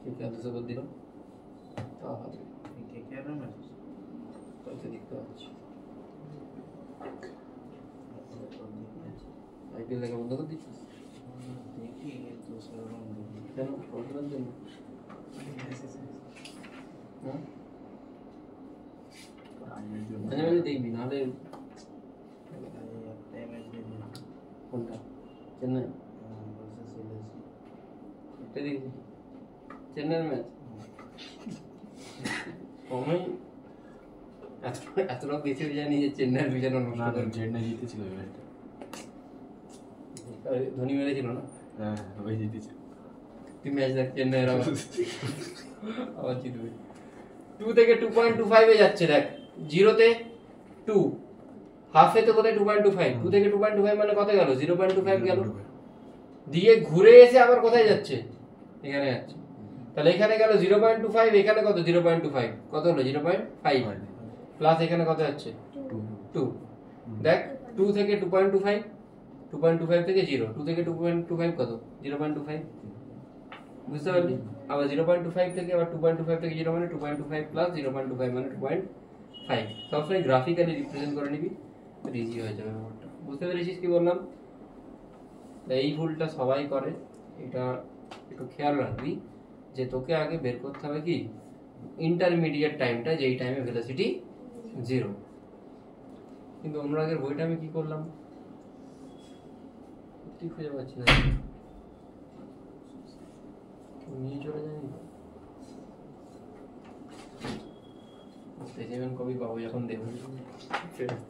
ঠিক আছে, দুশো করে দিলাম তা হবে। তাই তো দেখতে পাচ্ছি। আইপিএল দেখা বন্ধ করে দিচ্ছিস কেন? পড়াশোনার জন্য? মাঝে মাঝে দেখবি, নাহলে কোনটা? চেন্নাই? এটা দেখবি চেন্নাইয়ের ম্যাচ? সময় এতটা বেশি জানি যে চেন্নাইয়ের বিচারও নষ্ট করে। চেন্নাই জিতেছিল ম্যাচটা। ধোনি মেরেছিল না? হ্যাঁ ওই জিতেছে। তুই ম্যাচ দেখ, চেন্নাইয়ের আবার জিতবে। 2 থেকে 2.25 এ যাচ্ছে। দেখ 0 তে 2, হাফে তো কোথায় 2.25, 2 থেকে 2.25 মানে কত গেল? 0.25 গেল। দিয়ে ঘুরে এসে আবার কোথায় যাচ্ছে? এখানে যাচ্ছে। তাহলে এখানে গেল 0.25, এখানে কত? 0.25, কত হলো? 0.5 প্লাস এখানে কত যাচ্ছে? 2। দেখ 2 থেকে 2.25, 2.25 থেকে 0, 2 থেকে 2.25 কত? 0.25। বুঝতে পারলি? আবার 0.25 থেকে আবার 2.25 থেকে 0 মানে 2.25 প্লাস 0.25 মানে 2.5। সবসময় গ্রাফিক্যালি রিপ্রেজেন্ট করে নিবি, ইজি হয়ে যাবে ব্যাপারটা। বুঝতে পেরেছিস কি বললাম? এই ভুলটা সবাই করে, এটা একটু খেয়াল রাখবি যে তোকে আগে বের করতে হবে কি ইন্টারমিডিয়েট টাইমটা, যেই টাইমে ভেলোসিটি 0। কিন্তু আমরা আগের বইটা আমি কি করলাম ঠিক খুঁজে পাচ্ছি না, নিয়ে চলে যায়নি। স্পেসিমেন কবি পাবো যখন দেবেন ফেরত।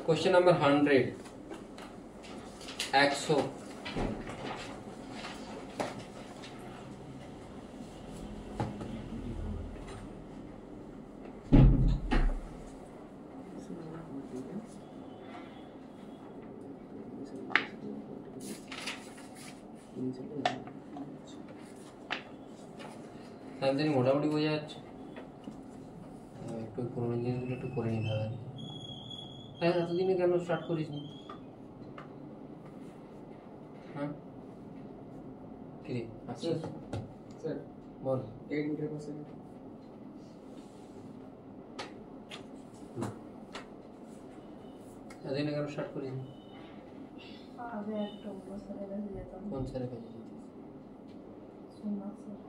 Question number 100. 100 তাদের মোটামুটি বোঝা যাচ্ছে। একটু পুরোনো জিনিসগুলো একটু করে নিতে হবে। তাই এতদিনে কেন স্টার্ট করিস নি? হ্যাঁ কি রে আচ্ছা স্যার বল 8 মিটার পার সেকেন্ড। এতদিনে কেন স্টার্ট করিস নি? আগে একটা বছরের কাছে যেতাম কোন স্যারের কাছে যেতিস? সোমনাথ স্যার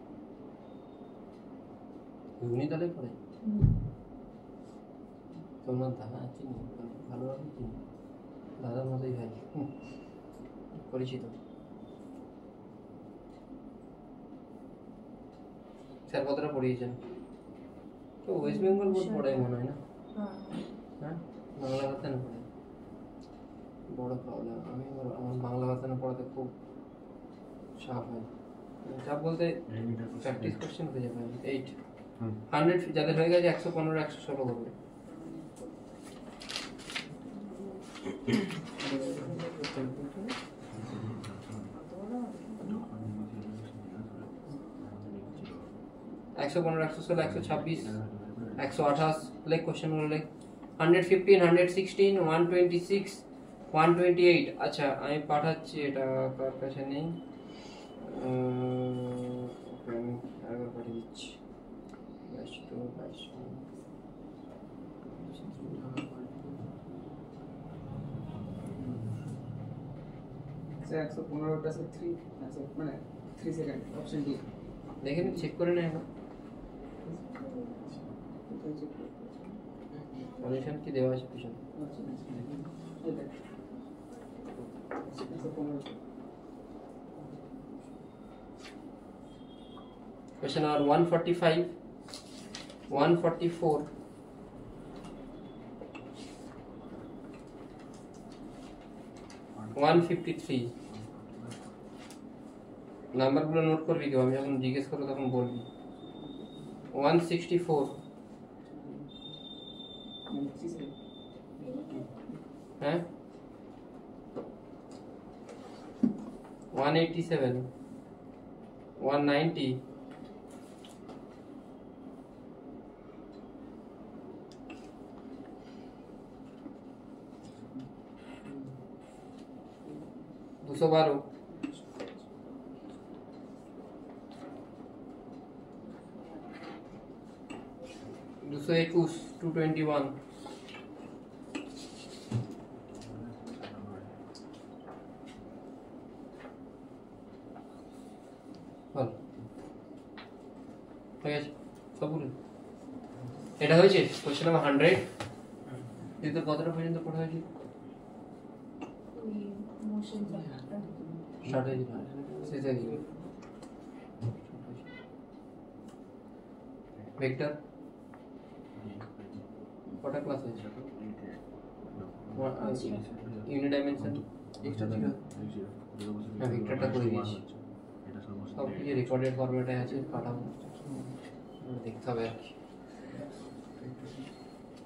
উনি তাহলে পড়ে তোমার দাদা চিনি ভালোভাবে চিনি দাদার মতোই ভাই পরিচিত। স্যার কতটা পড়িয়েছেন? তো ওয়েস্ট বেঙ্গল বোর্ড পড়ায় মনে হয় না? হ্যাঁ বাংলা ভাষা না পড়ে বড় প্রবলেম। আমি আমার বাংলা ভাষা না পড়াতে খুব চাপ হয়। চাপ বলতে প্র্যাকটিস কোশ্চেন হয়ে যাবে 8 100 যাদের হয়ে গেছে 115 116 করবে। একশো 15 116 126 128 লেখ কোশ্চেন গুলো লেখ। 115 116 126 128। আচ্ছা আমি পাঠাচ্ছি, এটা কার কাছে নেই, আমি আরেকবার পাঠিয়ে দিচ্ছি। স্যার 115টা স্যার 3 মানে 3 সেকেন্ড অপশন ডি। দেখে নি, চেক করে নেয় সলিউশন কি দেওয়া আছে পিছনে। Question number 145, 144, 153 নাম্বারগুলো নোট করবি কেউ, আমি যখন জিজ্ঞেস করবো তখন বলবি। 164, হ্যাঁ 187, 190, 212, 221, 221, বল ঠিক আছে সবগুলো এটা হয়েছে। কোশ্চেন নাম্বার 100 তুই তো কতটা পর্যন্ত পড়া হয়েছিল? ওই মোশন চ্যাপ্টারটা স্টার্ট হয়েছিল শেষ হয়ে গেছিল। ভেক্টর কটা ক্লাস হয়েছে? ইউনিট ডাইমেনশন হ্যাঁ ভেক্টরটা করে দিয়েছি, সব কিছু রেকর্ডেড ফরম্যাটে আছে, পাঠাবো দেখতে হবে আর কি।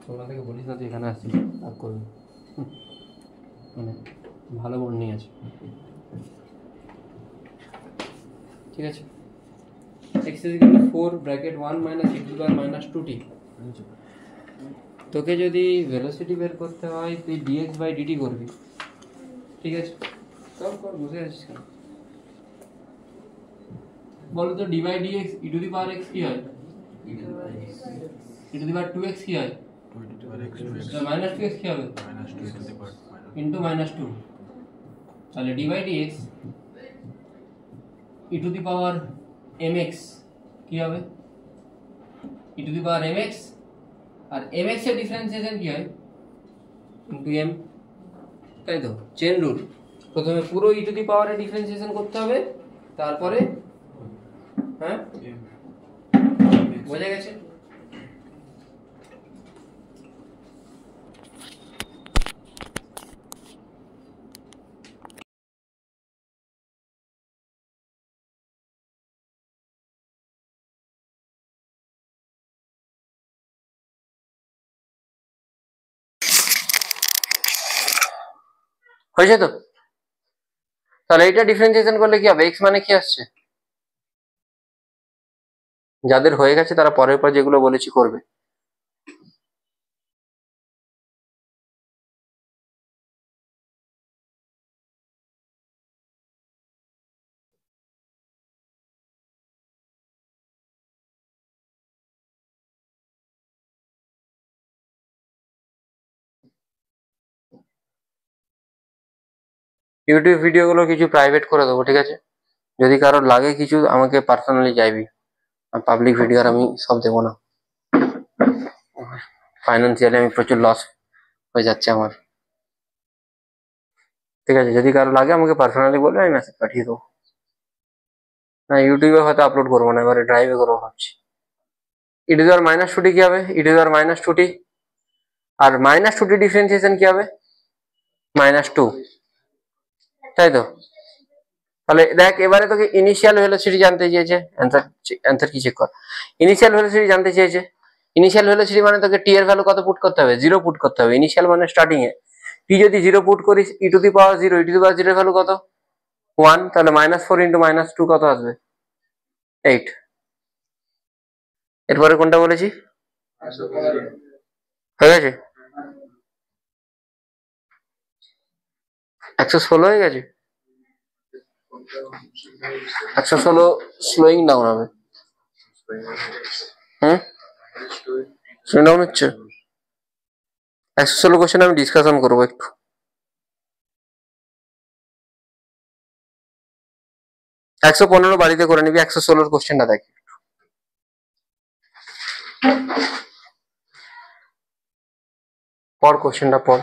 তোমরা থেকে বলিস না তুই এখানে আসছিস আর করবি, মানে ভালো বন্ডিং আছে ঠিক আছে। x is equal to 4 bracket 1 minus x bar minus 2t। তোকে যদি ভেলোসিটি বের করতে হয় তুই dx by dt করবি ঠিক আছে। সব কর, বুঝে আছিস কেন বলো তো? d by dx e to the power x কি হয়? e to the power 2x কি হয়? minus 2x কি হবে? into minus 2। তাহলে d by dx e to the power mx কি হবে? e to the power mx, আর mx এর ডিফারেন্সিয়েশন কি হয়? into m, তাই তো চেন রুল। প্রথমে পুরো e to the power এর ডিফারেন্সিয়েশন করতে হবে, তারপরে হ্যাঁ বোঝা গেছে। হয়েছে তো? তাহলে এটা ডিফারেন্সিয়েশন করলে কি হবে, এক্স মানে কি আসছে? যাদের হয়ে গেছে তারা পরের পর যেগুলো বলেছি করবে। ইউটিউব ভিডিওগুলো কিছু প্রাইভেট করে দেবো, ঠিক আছে? যদি কারোর লাগে কিছু আমাকে পার্সোনালি চাইবি, পাবলিক ভিডিও আর আমি সব দেবো না, ফাইন্যান্সিয়ালি আমি প্রচুর লস হয়ে যাচ্ছে আমার, ঠিক আছে? যদি কারো লাগে আমাকে পার্সোনালি বলবে, আমি মেসেজ পাঠিয়ে দেবো। না ইউটিউবে হয়তো আপলোড করবো না, এবারে ড্রাইভে করবো ভাবছি। E to the power minus two T কি হবে? E to the power minus two T, আর মাইনাস টু টি ডিফারেন্সিয়েশন কি হবে? -2, তাই তো? তাহলে দেখ এবারে তোকে ইনিশিয়াল ভেলোসিটি জানতে চেয়েছে, অ্যান্সার কি চেক কর। ইনিশিয়াল ভেলোসিটি জানতে চেয়েছে। ইনিশিয়াল ভেলোসিটি মানে তোকে টি এর ভ্যালু কত পুট করতে হবে? 0 পুট করতে হবে। ইনিশিয়াল মানে স্টার্টিং এ। টি যদি 0 পুট করিস, ই to the power 0, E to the পাওয়ার 0 এর ভ্যালু কত? 1। তাহলে -4 × -2 কত আসবে? 8। এরপরে কোনটা বলেছি? হয়ে গেছে? 116 হয়ে গেছে। 116 স্লোয়িং ডাউন হবে। স্লোয়িং ডাউন হচ্ছে। 116 কোশ্চেন আমি ডিসকাশন করবো একটু। একশো 15 বাড়িতে করে নিবি, 116 কোশ্চেনটা দেখ। পর কোশ্চেনটা পর।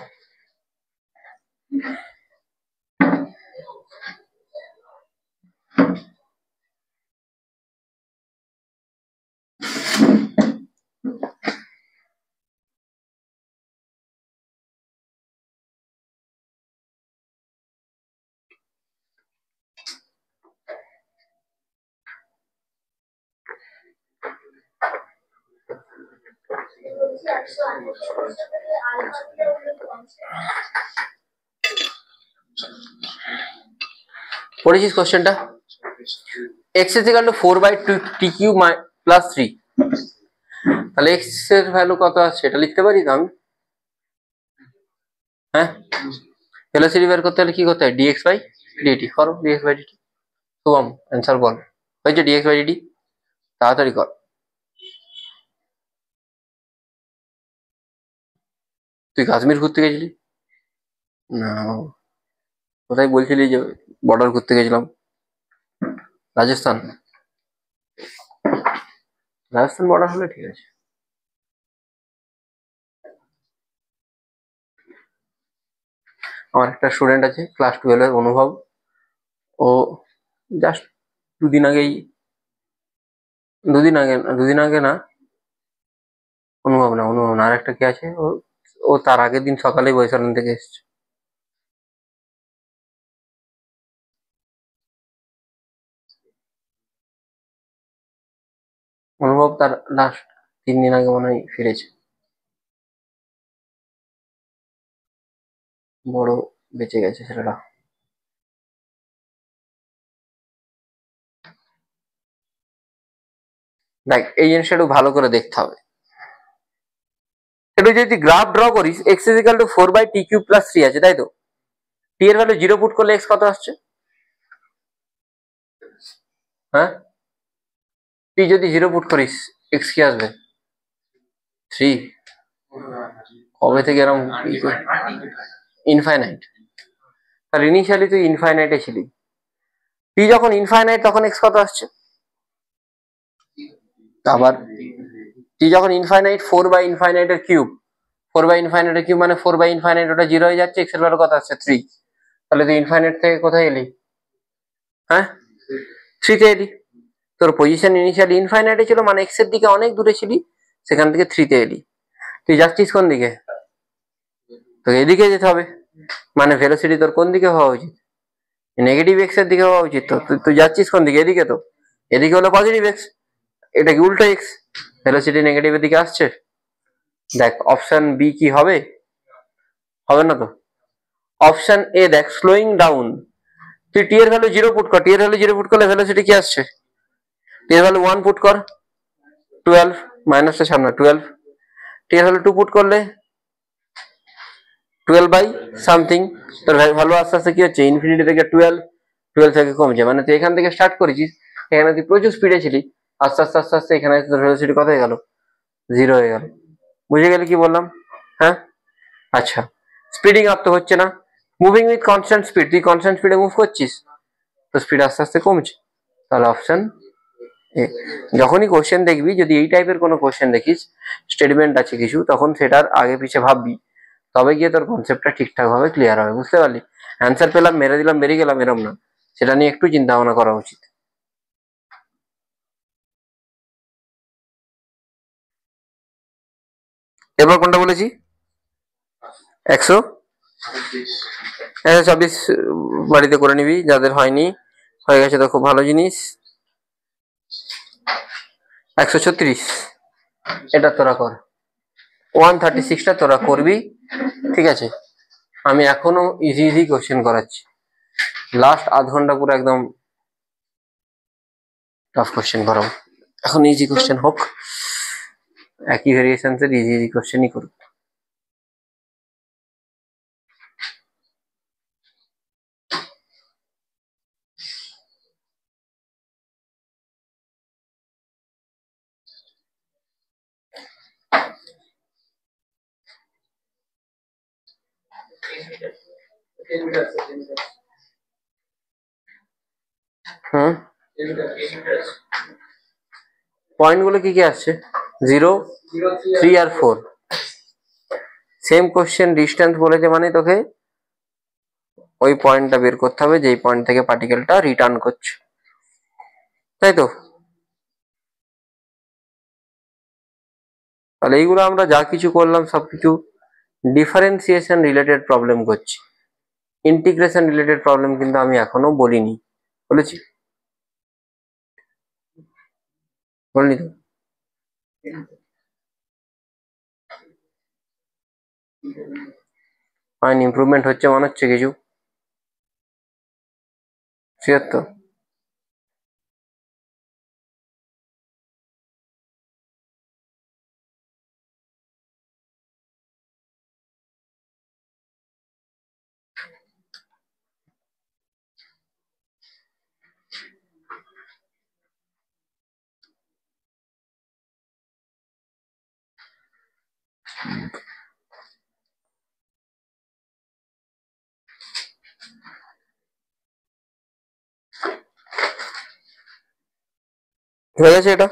পড়েছিস কোশ্চেনটা? x = 4/2t³ + 3। তাহলে x এর ভ্যালু কত আছে এটা লিখতে পারি তো আমি? হ্যাঁ, ভেলোসিটি বের করতে হলে কি করতে হয়? dx/dt করো, dx/dt। শুভম অ্যান্সার বল, হয়েছে dx/dt? তাড়াতাড়ি কর। তুই কাশ্মীর ঘুরতে গেছিলি? না, কোথায় বলছিলি যে বর্ডার ঘুরতে গেছিলাম? রাজস্থান। রাজস্থান বর্ডার হলে ঠিক আছে। আমার একটা স্টুডেন্ট আছে ক্লাস 12 এর, অনুভব। ও জাস্ট দুদিন আগে না, অনুভব না, আর একটা কে আছে, ও তার আগের দিন সকালেই বৈশালী থেকে এসছে। অনুভব তার লাস্ট 3 দিন আগে মনে হয় ফিরেছে। বড় বেঁচে গেছে ছেলেটা। দেখ এই জিনিসটা একটু ভালো করে দেখতে হবে। একটু যদি গ্রাফ ড্র করিস, x = 4/t³ + 3 আছে, তাই তো? t এর ভ্যালু 0 পুট করলে x কত আসছে? হ্যাঁ, t যদি 0 পুট করিস x কি আসবে? 3। কবে থেকে এরকম ইনফাইনাইট? তাহলে ইনিশিয়ালি তুই ইনফাইনাইটে ছিলি। t যখন ইনফাইনাইট তখন x কত আসছে? আবার t যখন ইনফাইনাইট 4/∞³ 4/∞³ মানে 4/∞ ওটা 0 হয়ে যাচ্ছে, x এর ভ্যালু কত আসছে? 3। তাহলে তুই ইনফাইনাইট থেকে কোথায় এলি? হ্যাঁ, 3 তে এলি। তোর পজিশন ইনিশিয়ালি ইনফাইনাইটে ছিল, মানে x এর দিকে অনেক দূরে ছিলি, সেখান থেকে 3 তে এলি। তুই যাচ্ছিস কোন দিকে? তোকে এদিকে যেতে হবে, মানে ভেলোসিটি তোর কোন দিকে হওয়া উচিত? নেগেটিভ x এর দিকে হওয়া উচিত। তো তুই যাচ্ছিস কোন দিকে? এদিকে। তো এদিকে হলো পজিটিভ x, এটা কি উল্টো x? ভেলোসিটি নেগেটিভের দিকে আসছে। দেখ অপশন বি কি হবে? হবে না তো? অপশন এ দেখ স্লোয়িং ডাউন, তুই টি এর ভ্যালু 0 পুট কর, টি এর ভ্যালু 0 পুট করলে ভেলোসিটি কি আসছে, টি এর ভ্যালু 1 পুট কর 12 মাইনাসটা সামনে 12, টি এর ভ্যালু 2 পুট করলে 12 বাই সামথিং, তোর ভ্যালু আস্তে আস্তে কি হচ্ছে ইনফিনিটি থেকে 12 থেকে কমছে, মানে তুই এখান থেকে স্টার্ট করেছিস, এখানে তুই প্রচুর স্পিডে ছিলি, আস্তে আস্তে আস্তে আস্তে এখানে তোর ভেলোসিটি কত হয়ে গেল, 0 হয়ে গেল। বুঝে গেলে কি বললাম? হ্যাঁ আচ্ছা, স্পিডিং আপ তো হচ্ছে না, মুভিং উইথ কনস্ট্যান্ট স্পিড, তুই কনস্ট্যান্ট স্পিডে মুভ করছিস তো স্পিড আস্তে আস্তে কমছে, তাহলে অপশন এ। যখনই কোশ্চেন দেখবি, যদি এই টাইপের কোনো কোশ্চেন দেখিস স্টেটমেন্ট আছে কিছু, তখন সেটার আগে পিছে ভাববি, তবে গিয়ে তোর কনসেপ্টটা ঠিকঠাক ভাবে ক্লিয়ার হবে। বুঝতে পারলি? অ্যান্সার পেলাম মেরে দিলাম বেরিয়ে গেলাম এরম না, সেটা নিয়ে একটু চিন্তা ভাবনা করা উচিত। এবার কোনটা বলেছি, 126 বাড়িতে করে নিবি, যাদের হয়নি, হয়ে গেছে তো খুব ভালো জিনিস। 136 এটা তোরা কর, 136টা তোরা করবি, ঠিক আছে? আমি এখনো ইজি ইজি কোশ্চেন করাচ্ছি, লাস্ট আধ ঘন্টা পুরো একদম টাফ কোশ্চেন করাবো, এখন ইজি কোশ্চেন হোক, একই ভেরিয়েশনসের ইজি ইজি কোশ্চেনই করুক। হুম, পয়েন্ট গুলো কি কি আসছে, 0, 3 আর 4, সেম কোশ্চেন ডিস্টেন্স বলেছে, মানে তোকে ওই পয়েন্টটা বের করতে হবে যেই পয়েন্ট থেকে পার্টিকেলটা রিটার্ন করছে, তাই তো? তাহলে এইগুলো আমরা যা কিছু করলাম সবকিছু ডিফারেন্সিয়েশন রিলেটেড প্রবলেম করছি, ইন্টিগ্রেশন রিলেটেড প্রবলেম কিন্তু আমি এখনো বলিনি, বলেছি? বলিনি তো? ফাইন, ইমপ্রুভমেন্ট হচ্ছে মনে হচ্ছে কিছু, শিওর তো? হয়ে গেছে এটা?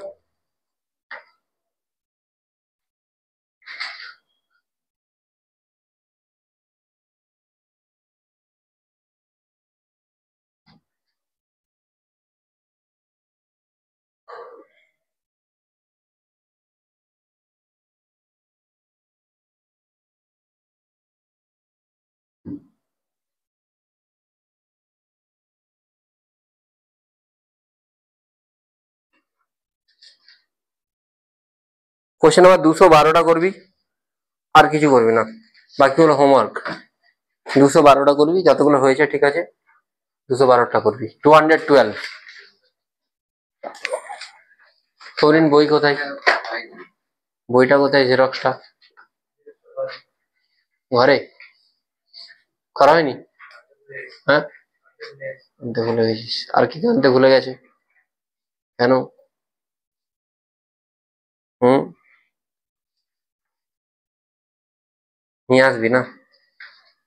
কোশ্চেন নাম্বার 212টা করবি, আর কিছু করবি না, বাকি হলো হোমওয়ার্ক। 212টা করবি, যতগুলো হয়েছে ঠিক আছে, 212টা করবি। 212, সৌরিন বই কোথায়, বইটা কোথায়, জেরক্সটা ঘরে করা হয়নি? হ্যাঁ, আনতে ভুলে গেছিস, আর কি আনতে ভুলে গেছে কেন? হুম, নিয়ে আসবি না?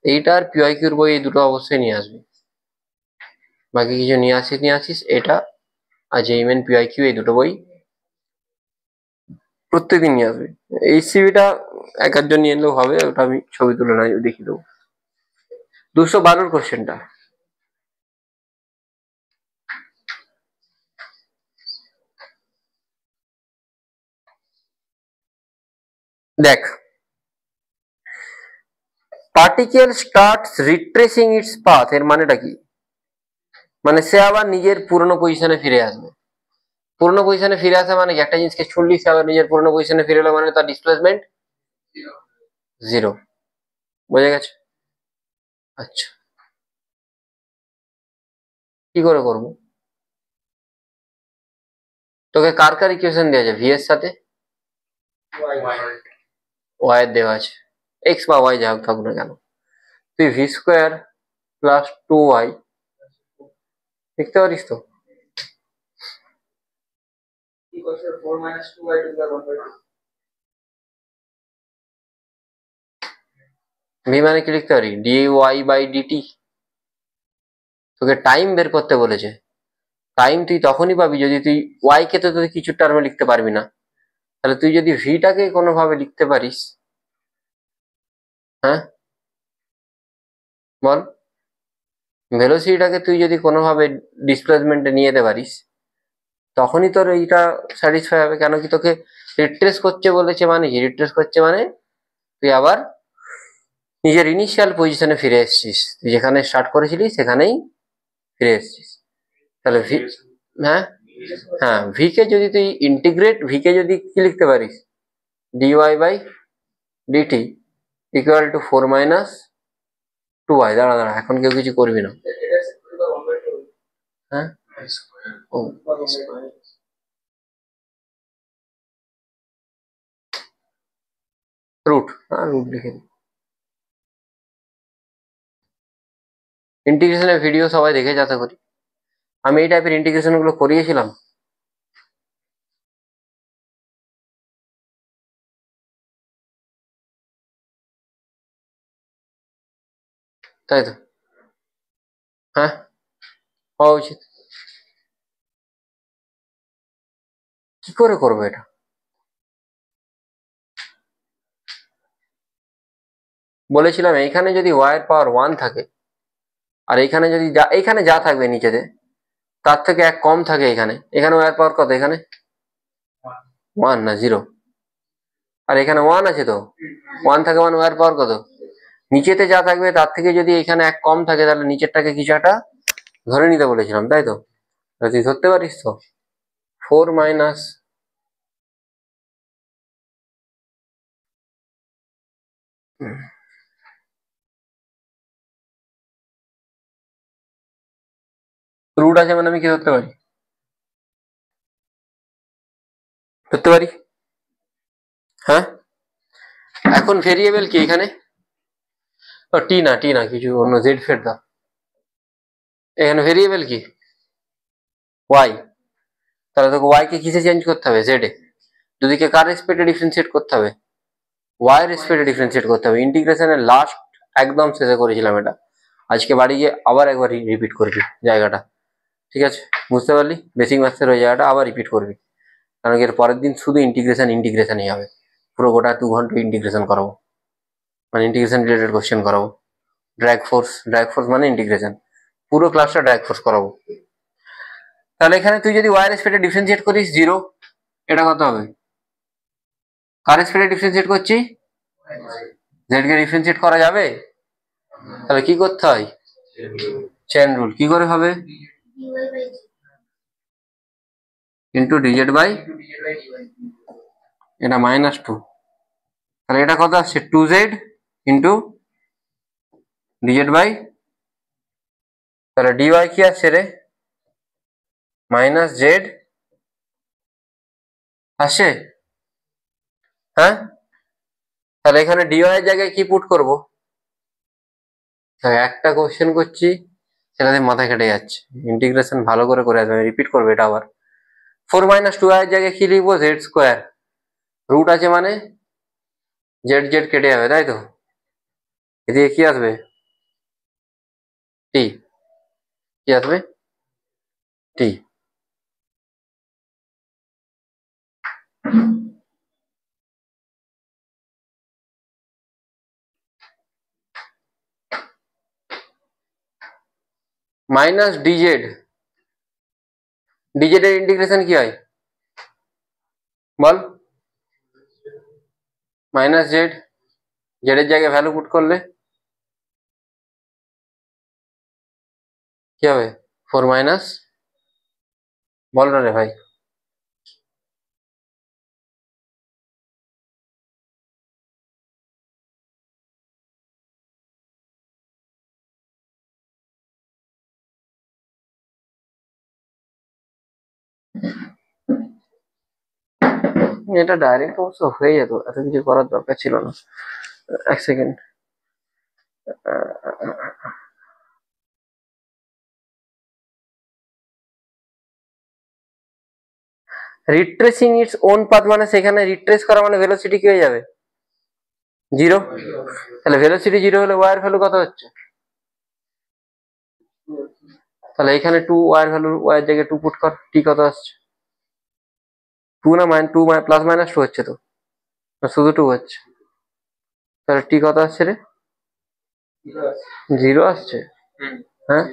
এইটা আর পিওয়াইকিউর বই, এই দুটো অবশ্যই নিয়ে আসবি, বাকি কিছু নিয়ে আসিস, এটা আর জেইমেন পিওয়াইকিউ এই দুটো বই প্রত্যেকদিন নিয়ে আসবি। এই সিভিটা এক আধজন নিয়ে এলেও হবে, ওটা আমি ছবি তুলে নাই দেখিয়ে দেবো। 212 কোশ্চেনটা দেখ, particle starts retracing its path, এর মানেটা কি? মানে সে আবার নিজের পুরনো পজিশনে ফিরে আসবে। পুরনো পজিশনে ফিরে আসা মানে কি, একটা জিনিসকে ছুড়লি সে আবার নিজের পুরনো পজিশনে ফিরে এলো, মানে তার ডিসপ্লেসমেন্ট 0। বোঝা গেছে? আচ্ছা, কি করে করব? তোকে কার কার ইকুয়েশন দেওয়া আছে? ভি এর সাথে ওয়াই এর দেওয়া আছে, এক্স বা ওয়াই যা হোক থাকুক না কেন, তুই ভি স্কোয়ার প্লাস 2y লিখতে পারিস তো? equals to 4 minus 2y to the 1/2. V মানে কি লিখতে পারি? D y by dt. তোকে টাইম বের করতে বলেছে। টাইম তুই তখনই পাবি যদি তুই ওয়াই কে তো তুই কিছু টার্মে লিখতে পারবি না, তাহলে তুই যদি ভিটাকে কোনোভাবে লিখতে পারিস, হ্যাঁ বল, ভেলোসিটিটাকে তুই যদি কোনোভাবে ডিসপ্লেসমেন্টে নিয়ে যেতে পারিস, তখনই তোর এইটা স্যাটিসফাই হবে। কেন কি তোকে রিট্রেস করছে বলেছে, মানে কি রিট্রেস করছে মানে তুই আবার নিজের ইনিশিয়াল পজিশনে ফিরে এসেছিস, তুই যেখানে স্টার্ট করেছিলিস সেখানেই ফিরে এসেছিস। তাহলে ভি, হ্যাঁ হ্যাঁ, ভি কে যদি তুই ইন্টিগ্রেট, ভি কে যদি কি লিখতে পারিস, dy by dt equal to 4 minus 2y। দাঁড়া দাঁড়া, এখন কেউ কিছু করবি না, এটা to the 1/2. হ্যাঁ ও রুট, হ্যাঁ রুট লিখে দিই। ইন্টিগ্রেশনের ভিডিও সবাই দেখে আশা করি। আমি এই টাইপের ইন্টিগ্রেশন গুলো করিয়েছিলাম। তাই তো, হ্যাঁ হওয়া উচিত। কি করে করবো এটা? বলেছিলাম এইখানে যদি y এর পাওয়ার 1 থাকে, আর এইখানে যদি এইখানে যা থাকবে নিচেতে তার থেকে এক কম থাকে, এখানে এখানে y এর পাওয়ার কত? এখানে 1 না 0, আর এখানে 1 আছে তো, 1 থাকে মানে y এর পাওয়ার কত? নিচেতে যা থাকবে তার থেকে যদি এখানে এক কম থাকে, তাহলে নিচেরটাকে কিছু একটা ধরে নিতে বলেছিলাম, তাই তো? তুই ধরতে পারিস তো? 4 মাইনাস রুট আছে মানে আমি কি ধরতে পারি? ধরতে পারি, হ্যাঁ। এখন ভেরিয়েবল কি এখানে? টি না, টি না, কিছু অন্য, জেড ফেড দাও। এখানে ভেরিয়েবল কি? ওয়াই। তাহলে তোকে ওয়াই কে কিসে চেঞ্জ করতে হবে? জেড এ। দুদিকে কার রেসপেক্টে ডিফারেন্সিয়েট করতে হবে? ওয়াই রেসপেক্টে ডিফারেন্সিয়েট করতে হবে। ইন্টিগ্রেশনের লাস্ট একদম শেষে করেছিলাম এটা, আজকে বাড়ি গিয়ে আবার একবার রিপিট করবি জায়গাটা, ঠিক আছে? বুঝতে পারলি? বেসিক ম্যাথসের ওই জায়গাটা আবার রিপিট করবি, কারণ এর পরের দিন শুধু ইন্টিগ্রেশনই হবে। পুরো গোটা 2 ঘন্টা ইন্টিগ্রেশন করাবো, মানে ইন্টিগ্রেশন রিলেটেড কোশ্চেন করাবো। ড্র্যাগ ফোর্স মানে ইন্টিগ্রেশন, পুরো ক্লাসটা ড্র্যাগ ফোর্স করাবো। তাহলে এখানে তুই যদি ওয়াই রেসপেক্টে ডিফারেন্সিয়েট করিস 0, এটা কত হবে? কার রেসপেক্টে ডিফারেন্সিয়েট করছি? জেড কে ডিফারেন্সিয়েট করা যাবে? তাহলে কি করতে হয়? Chain rule. কি করে হবে? ইন্টু ডিজেড বাই, এটা -2, তাহলে এটা কত আসছে? 2z ইন্টু ডিজেড বাই, তাহলে ডিওয়াই কি আসছে রে? -z আসছে, হ্যাঁ। তাহলে এখানে ডিওয়াই এর জায়গায় কি পুট করব? একটা কোশ্চেন করছি সেটাতে মাথা কেটে যাচ্ছে, ইন্টিগ্রেশন ভালো করে করে আসবে, রিপিট করবে এটা আবার। 4 মাইনাস 2y এর জায়গায় কি লিখবো? Z square. রুট আছে মানে জেড জেড কেটে যাবে, তাই তো? এদিকে কি আসবে? টি। কি আসবে? টি। মাইনাস ডিজেড, ডিজেড এর ইন্টিগ্রেশন কি হয় বল? মাইনাস জেড, জেড এর জায়গায় ভ্যালু পুট করলে কি হবে? 4 মাইনাস, বল না রে ভাই। এটা ডাইরেক্ট অবশ্য হয়ে যেত, এত কিছু করার দরকার ছিল না। এক সেকেন্ড, রিট্রেসিং ইটস ওন পাথ মানে সেখানে রিট্রেস করা মানে ভেলোসিটি কি হয়ে যাবে? 0। তাহলে ভেলোসিটি 0 হলে ওয়াই এর ভ্যালু কত হচ্ছে? তাহলে এখানে 2, ওয়াই এর ভ্যালু, ওয়াই এর জায়গায় 2 পুট কর, টি কত আসছে? 2 না -2 প্লাস মাইনাস 2 হচ্ছে তো, না শুধু 2 হচ্ছে? তাহলে টি কত আসছে রে? 0 আসছে। হ্যাঁ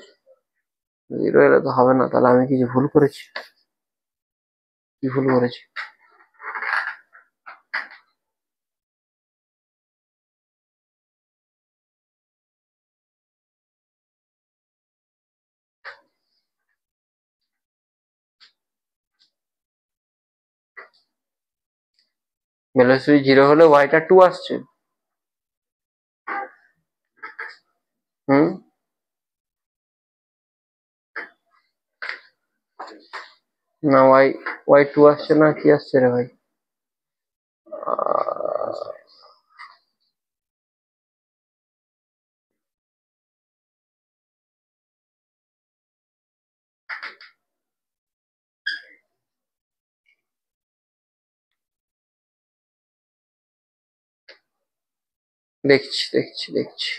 0 এলে তো হবে না, তাহলে আমি কিছু ভুল করেছি। কি ভুল করেছি? ভেলোসিটি 0 হলে ওয়াইটা 2 আসছে। হুম, না ওয়াই 2 আসছে না, কি আসছে রে ভাই? দেখছি দেখছি দেখছি,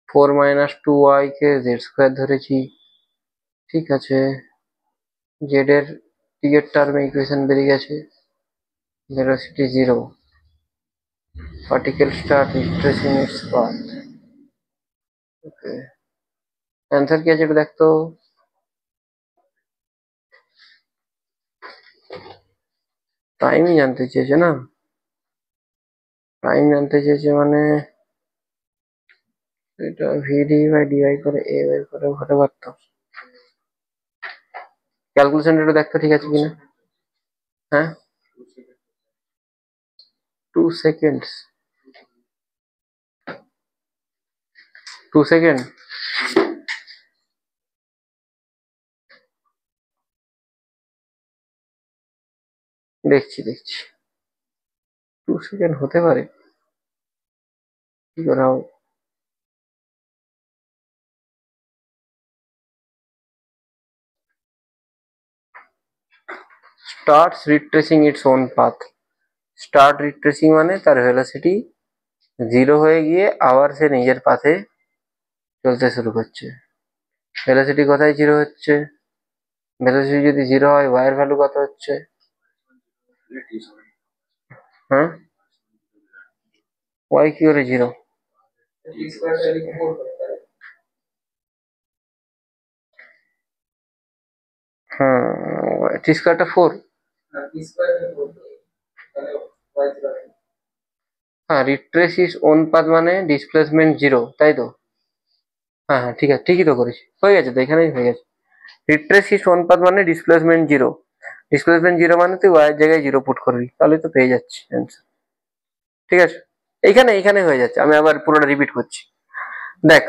4 - 2y কে জেড স্কোয়ার ধরেছি, ঠিক আছে। জেড এর টি এর টার্মে ইকুয়েশন বেরিয়ে গেছে, velocity 0, particle start retracing its path. Okay, answer কি আছে একটু দেখতো। টাইমই জানতে চেয়েছে না, টাইম জানতে চেয়েছে মানে এটা ভিডি বাই ডিআই করে এ বের করে হতে পারতো। ক্যালকুলেশন একটু দেখতো ঠিক আছে কিনা। হ্যাঁ 2 সেকেন্ডস, 2 সেকেন্ড। দেখছি দেখছি, 2 সেকেন্ড হতে পারে, কি করে হবে? Starts retracing its own path, start retracing মানে তার ভেলোসিটি 0 হয়ে গিয়ে আবার সে নিজের পাথে চলতে শুরু করছে। ভেলোসিটি কোথায় 0 হচ্ছে? ভেলোসিটি যদি 0 হয় ওয়াই এর ভ্যালু কত হচ্ছে? হ্যাঁ ওয়াই কি করে 0? হ্যাঁ টি স্কোয়ারটা 4। হ্যাঁ রিট্রেস ইজ ওন পাথ মানে ডিসপ্লেসমেন্ট 0, তাই তো? হ্যাঁ হ্যাঁ ঠিক আছে, ঠিকই তো করেছি, হয়ে গেছে তো, এখানেই হয়ে গেছে। রিট্রেস ইজ ওন পাথ মানে ডিসপ্লেসমেন্ট 0, ডিসপ্লেসমেন্ট 0 মানে তুই ওয়াই এর জায়গায় 0 পুট করবি, তাহলে তো পেয়ে যাচ্ছি অ্যান্সার। ঠিক আছে, এইখানে এইখানে হয়ে যাচ্ছে। আমি আবার পুরোটা রিপিট করছি, দেখ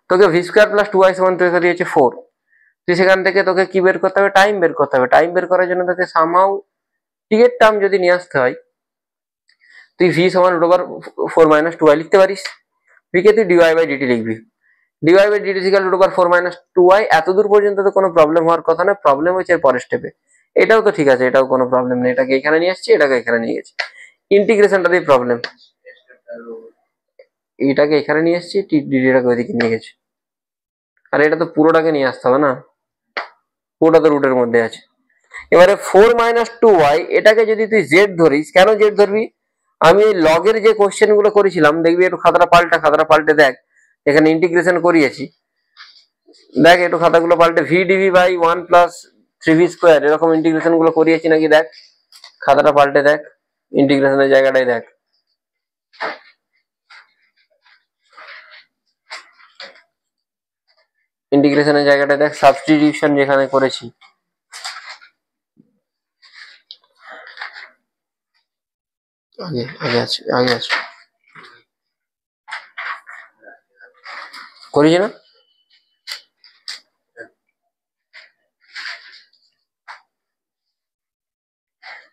তোকে ভি স্কোয়ার প্লাস 2y সমান তোকে দিয়েছে 4, তুই সেখান থেকে তোকে কি বের করতে হবে? টাইম বের করতে হবে। টাইম বের করার জন্য তোকে সামহাউ টি এর টার্ম যদি নিয়ে আসতে হয়, তুই ভি সমান √4 - 2y লিখতে পারিস। ভি কে তুই ডিওয়াই বাই ডিটি লিখবি, dy by dt equal to √4 - 2y। এতদূর পর্যন্ত তো কোনো প্রবলেম হওয়ার কথা না, প্রবলেম হচ্ছে এর পরের স্টেপে। এটাও তো ঠিক আছে, এটাও কোনো প্রবলেম নেই, এটাকে এখানে নিয়ে আসছি, এটাকে এখানে নিয়ে গেছি, ইন্টিগ্রেশনটাতেই প্রবলেম। এটাকে এখানে নিয়ে আসছি, ডিটিটাকে ওইদিকে নিয়ে গেছি, আর এটা তো পুরোটাকে নিয়ে আসতে হবে না, পুরোটা তো রুটের মধ্যে আছে। এবারে 4 - 2y এটাকে যদি তুই জেড ধরিস, কেন জেড ধরবি? আমি লগের যে কোশ্চেন গুলো করেছিলাম, দেখবি একটু খাতাটা পাল্টে দেখ, এখানে ইন্টিগ্রেশন করিয়েছি, দেখ একটু খাতাগুলো পাল্টে, v dv by 1 plus 3v square এরকম ইন্টিগ্রেশন গুলো করিয়েছি নাকি দেখ, খাতাটা পাল্টে দেখ, ইন্টিগ্রেশনের জায়গাটাই দেখ। ইন্টিগ্রেশনের জায়গাটা দেখ, সাবস্টিটিউশন যেখানে করেছি। আগে আগে আছে, আগে আছে, করেছি না?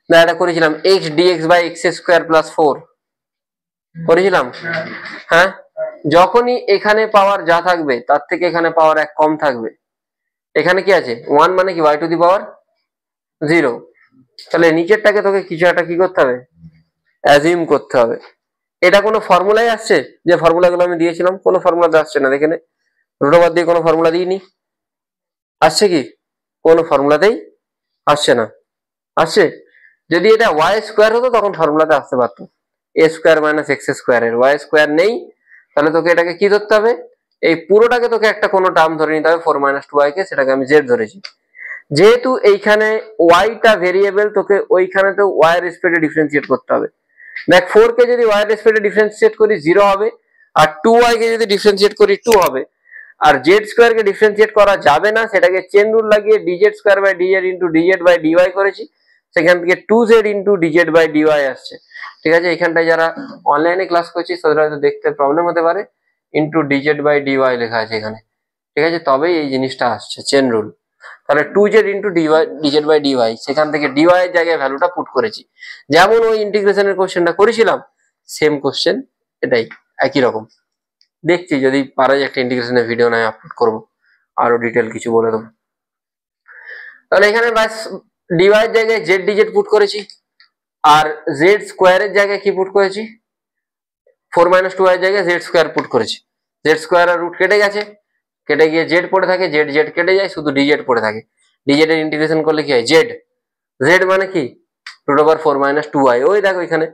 না এটা করেছিলাম x dx by x square plus 4 করেছিলাম। হ্যাঁ, যখনই এখানে পাওয়ার যা থাকবে তার থেকে এখানে পাওয়ার 1 কম থাকবে, এখানে কি আছে 1 মানে কি y টু দি পাওয়ার 0, তাহলে নিচেরটাকে তোকে কিছু একটা কি করতে হবে, অ্যাজিউম করতে হবে। এটা কোনো ফর্মুলাই আসছে? যে ফর্মুলাগুলো আমি দিয়েছিলাম কোনো ফর্মুলাতে আসছে না, দেখে নে, রুট ওভার দিয়ে কোনো ফর্মুলা দিইনি, আসছে কি? কোনো ফর্মুলাতেই আসছে না। আসছে যদি এটা ওয়াই স্কোয়ার হতো তখন ফর্মুলাতে আসতে পারতো, এ স্কোয়ার মাইনাস এক্স স্কোয়ারের ওয়াই স্কোয়ার নেই, তাহলে তোকে এটাকে কি ধরতে হবে, এই পুরোটাকে তোকে একটা কোনো টার্ম ধরে নিতে হবে 4 - 2y কে, সেটাকে আমি জেড ধরেছি। যেহেতু এইখানে ওয়াইটা ভেরিয়েবল, তোকে ওইখানে তো ওয়াই এর রেসপেক্টে ডিফারেন্সিয়েট করতে হবে। দেখ 4 কে যদি ওয়াই এর রেসপেক্টে ডিফারেন্সিয়েট করি 0 হবে, আর 2y কে যদি ডিফারেন্সিয়েট করি 2 হবে। আর জেড স্কোয়ার কে ডিফারেন্সিয়েট করা যাবে না, সেটাকে চেন রুল লাগিয়ে dz square by dz into dz by dy করেছি, সেখান থেকে 2z into dz by dy আসছে। ঠিক আছে, এখানটায় যারা অনলাইনে ক্লাস করছি তাদের হয়তো দেখতে প্রবলেম হতে পারে, ইন্টু ডিজেড বাই ডিওয়াই লেখা আছে এখানে। ঠিক আছে, তবেই এই জিনিসটা আসছে চেন রুল। তাহলে 2z into dy dz by dy, সেখান থেকে ডিওয়াই এর জায়গায় ভ্যালুটা পুট করেছি, যেমন ওই ইন্টিগ্রেশনের কোশ্চেনটা করেছিলাম সেম কোশ্চেন এটাই, একই রকম। দেখছি যদি পারা যায় একটা ইন্টিগ্রেশনের ভিডিও নয় আপলোড করবো, আরো ডিটেল কিছু বলে দেবো। তাহলে এখানে বাস ডিওয়াই এর জায়গায় জেড ডিজেড পুট করেছি, আর জেড স্কোয়ারের জায়গায় কি পুট করেছি, 4 - 2y এর জায়গায় জেড স্কোয়ার পুট করেছি। জেড স্কোয়ার আর রুট কেটে গেছে, কেটে গিয়ে জেড পড়ে থাকে, জেড জেড কেটে যায়, শুধু ডিজেড পড়ে থাকে। ডিজেড এর ইন্টিগ্রেশন করলে কি হয়, জেড, জেড মানে কি রুট ওভার 4 - 2y, ওই দেখো এখানে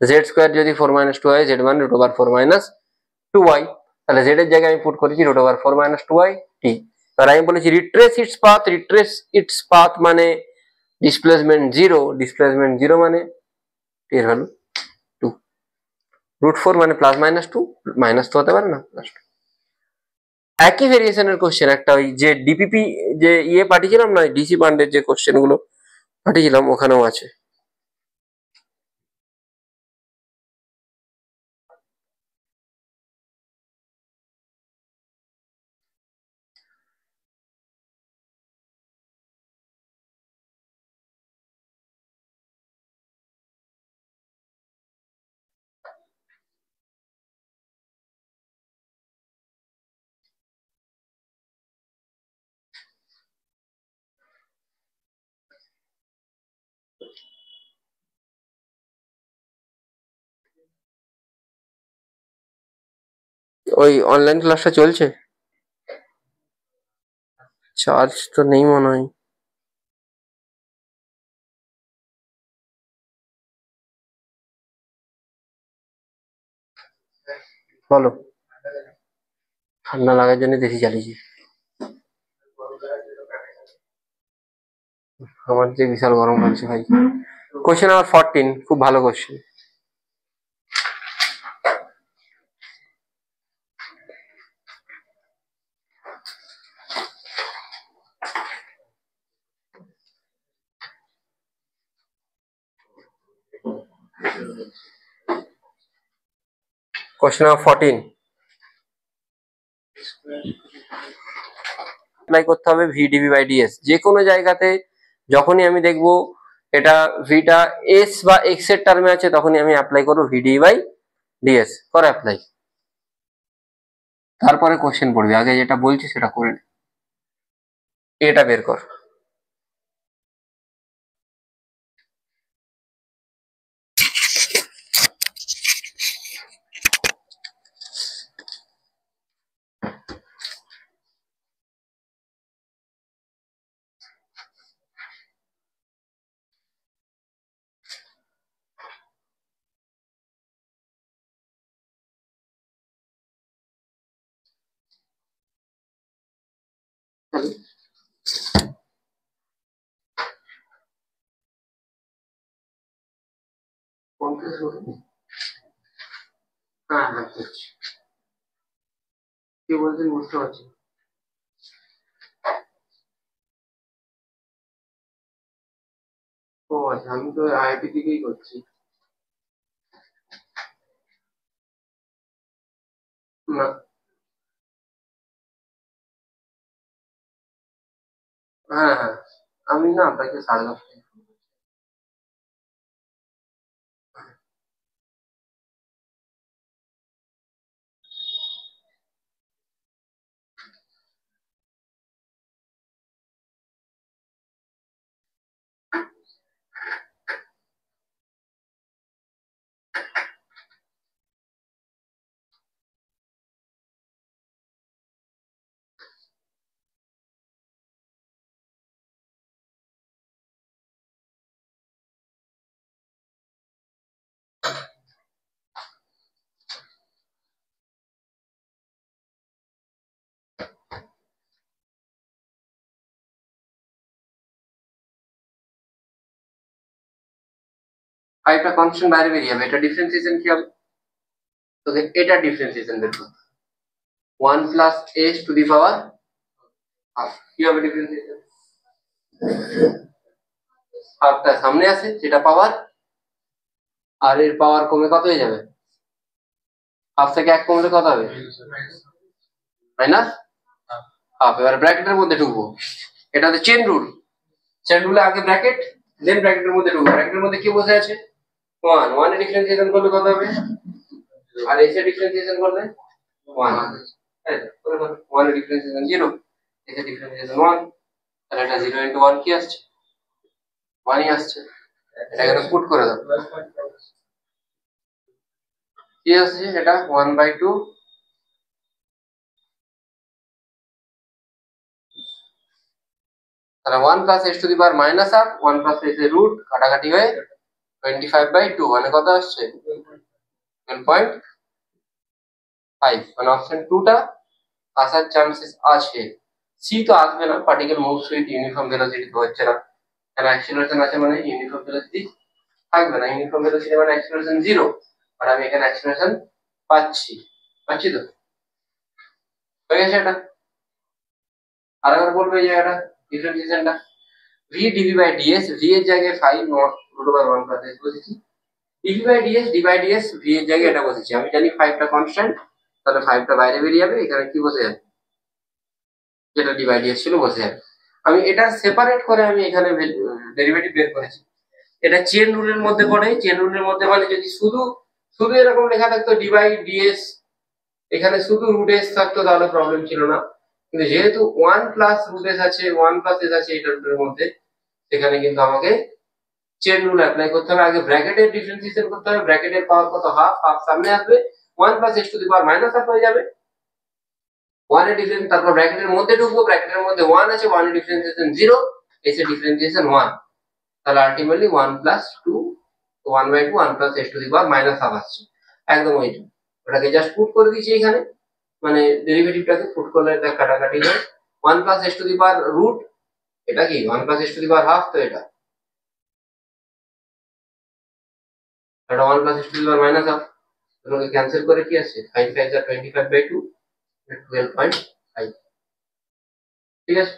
জেড স্কোয়ার যদি 4 - 2y, জেড মানে রুট ওভার 4 - 2y, তাহলে জেড এর জায়গায় আমি পুট করেছি রুট ওভার 4 - 2y টি। আর আমি বলেছি রিট্রেস ইটস পাথ মানে ডিসপ্লেসমেন্ট 0, ডিসপ্লেসমেন্ট 0 মানে টি এর ভ্যালু 2, রুট 4 মানে প্লাস মাইনাস 2, মাইনাস তো হতে পারে না, প্লাস 2। একই ভেরিয়েশনের কোশ্চেন একটা ওই যে ডিপিপি যে ইয়ে পাঠিয়েছিলাম না, ডিসি বান্ডের যে কোশ্চেন গুলো পাঠিয়েছিলাম ওখানেও আছে। ওই অনলাইন ক্লাসটা চলছে, চার্জ তো নেই মনে হয়। বলো, ঠান্ডা লাগার জন্য বেশি চালিয়েছি, আমার যে বিশাল গরম লাগছে ভাই। কোশ্চেন নাম্বার 14, খুব ভালো কোশ্চেন। কোশ্চেন নাম্বার 14, অ্যাপ্লাই করতে হবে ভি ডিভি বাই ডিএস। যে কোনো জায়গাতে যখনই আমি দেখবো এটা ভিটা এস বা এক্স এর টার্মে আছে, তখনই আমি অ্যাপ্লাই করবো ভি ডিভি বাই ডিএস। কর অ্যাপ্লাই, তারপরে কোশ্চেন পড়বি, আগে যেটা বলছি সেটা করে নে। এটা বের কর। হ্যাঁ হ্যাঁ করছি, কি বলছেন বুঝতে পারছি। ও আচ্ছা, আমি তো আইআইটি থেকেই করছি। না, হ্যাঁ হ্যাঁ, আমি না আপনাকে 10:30টায় 5টা কনস্ট্যান্ট বাইরে বেরিয়ে যাবে, এটা ডিফারেন্সিয়েশন কি হবে? তোকে এটা ডিফারেন্সিয়েশন বের করতে 1 plus s to the power half. কি হবে ডিফারেন্সিয়েশন? হাফটা সামনে আছে যেটা পাওয়ার, আর এর পাওয়ার কমে কত হয়ে যাবে? হাফ থেকে 1 কমলে কত হবে? Minus half. এবার ব্র্যাকেটের মধ্যে ঢুকবো, এটা হচ্ছে চেন রুল। চেন রুলে আগে ব্র্যাকেট, দেন ব্র্যাকেটের মধ্যে ঢুকবো। ব্র্যাকেটের মধ্যে কি বসে আছে? 1 1 এর ডিফারেন্সিয়েশন করলে কত হবে? আর s এর ডিফারেন্সিয়েশন করলে 1, তাই তো? 1 এর ডিফারেন্সিয়েশন 0, s এর ডিফারেন্সিয়েশন 1, তাহলে এটা 0 into 1 কি আসছে? 1ই আসছে। এটা এখানে পুট করে দাও, কি আসছে? এটা 1/2 তাহলে 1 plus s to the power minus half, 1 plus s এর রুট কাটাকাটি হয়ে 25/2 মানে কত আসছে? 12.5। মানে অপশন 2 টা আসার চান্সেস আছে। সি তো আসবে না, particle moves with uniform velocity তো হচ্ছে না, কারণ অ্যাক্সিলারেশন আছে মানে ইউনিফর্ম ভেলোসিটি থাকবে না। ইউনিফর্ম ভেলোসিটি মানে অ্যাক্সিলারেশন 0, আর আমি এখানে অ্যাক্সিলারেশন পাচ্ছি তো। হয়ে গেছে এটা। আরেকবার বলবো এই জায়গাটা ডিফারেন্সিয়েশনটা v dv by ds, v এর জায়গায় 5 not root over 1 plus s বসেছি, dv by ds d by ds v এর জায়গায় এটা বসেছি। আমি জানি 5টা কনস্ট্যান্ট, তাহলে 5টা বাইরে বেরিয়ে যাবে, এখানে কি বসে যাবে? যেটা d by ds ছিল বসে যাবে। আমি এটা সেপারেট করে আমি এখানে ডেরিভেটিভ বের করেছি। এটা চেন রুলের মধ্যে পড়ে। চেন রুলের মধ্যে মানে যদি শুধু শুধু এরকম লেখা থাকতো d by ds, এখানে শুধু রুট s থাকতো তাহলে প্রবলেম ছিল না, কিন্তু যেহেতু 1 প্লাস রুট s আছে, 1 প্লাস s আছে এটা রুটের মধ্যে, সেখানে কিন্তু আমাকে চেন রুল অ্যাপ্লাই করতে হবে। আগে ব্র্যাকেটের ডিফারেন্সিয়েশন করতে হবে। ব্র্যাকেটের পাওয়ার কত? হাফ। হাফ সামনে আসবে, 1 plus s to the power minus half হয়ে যাবে। 1 এর ডিফারেন্স, তারপর ব্র্যাকেটের মধ্যে ঢুকবো, ব্র্যাকেটের মধ্যে 1 আছে, 1 এর ডিফারেন্সিয়েশন 0, s এর ডিফারেন্সিয়েশন 1, তাহলে ultimately 1 plus 2 1/2 1 plus s to the power minus half আসছে। একদম ওইটা, ওটাকে জাস্ট পুট করে দিয়েছি এখানে, মানে ডেরিভেটিভটাকে পুট করলে এটা কাটাকাটি হয়। 1 plus s to the power root, এটা কি 1 plus s to the power half, তো এটা 1 plus s to the power minus half, এগুলোকে ক্যান্সেল করে কি আসছে? 5 5 আর 25/2 12.5। ঠিক আছে,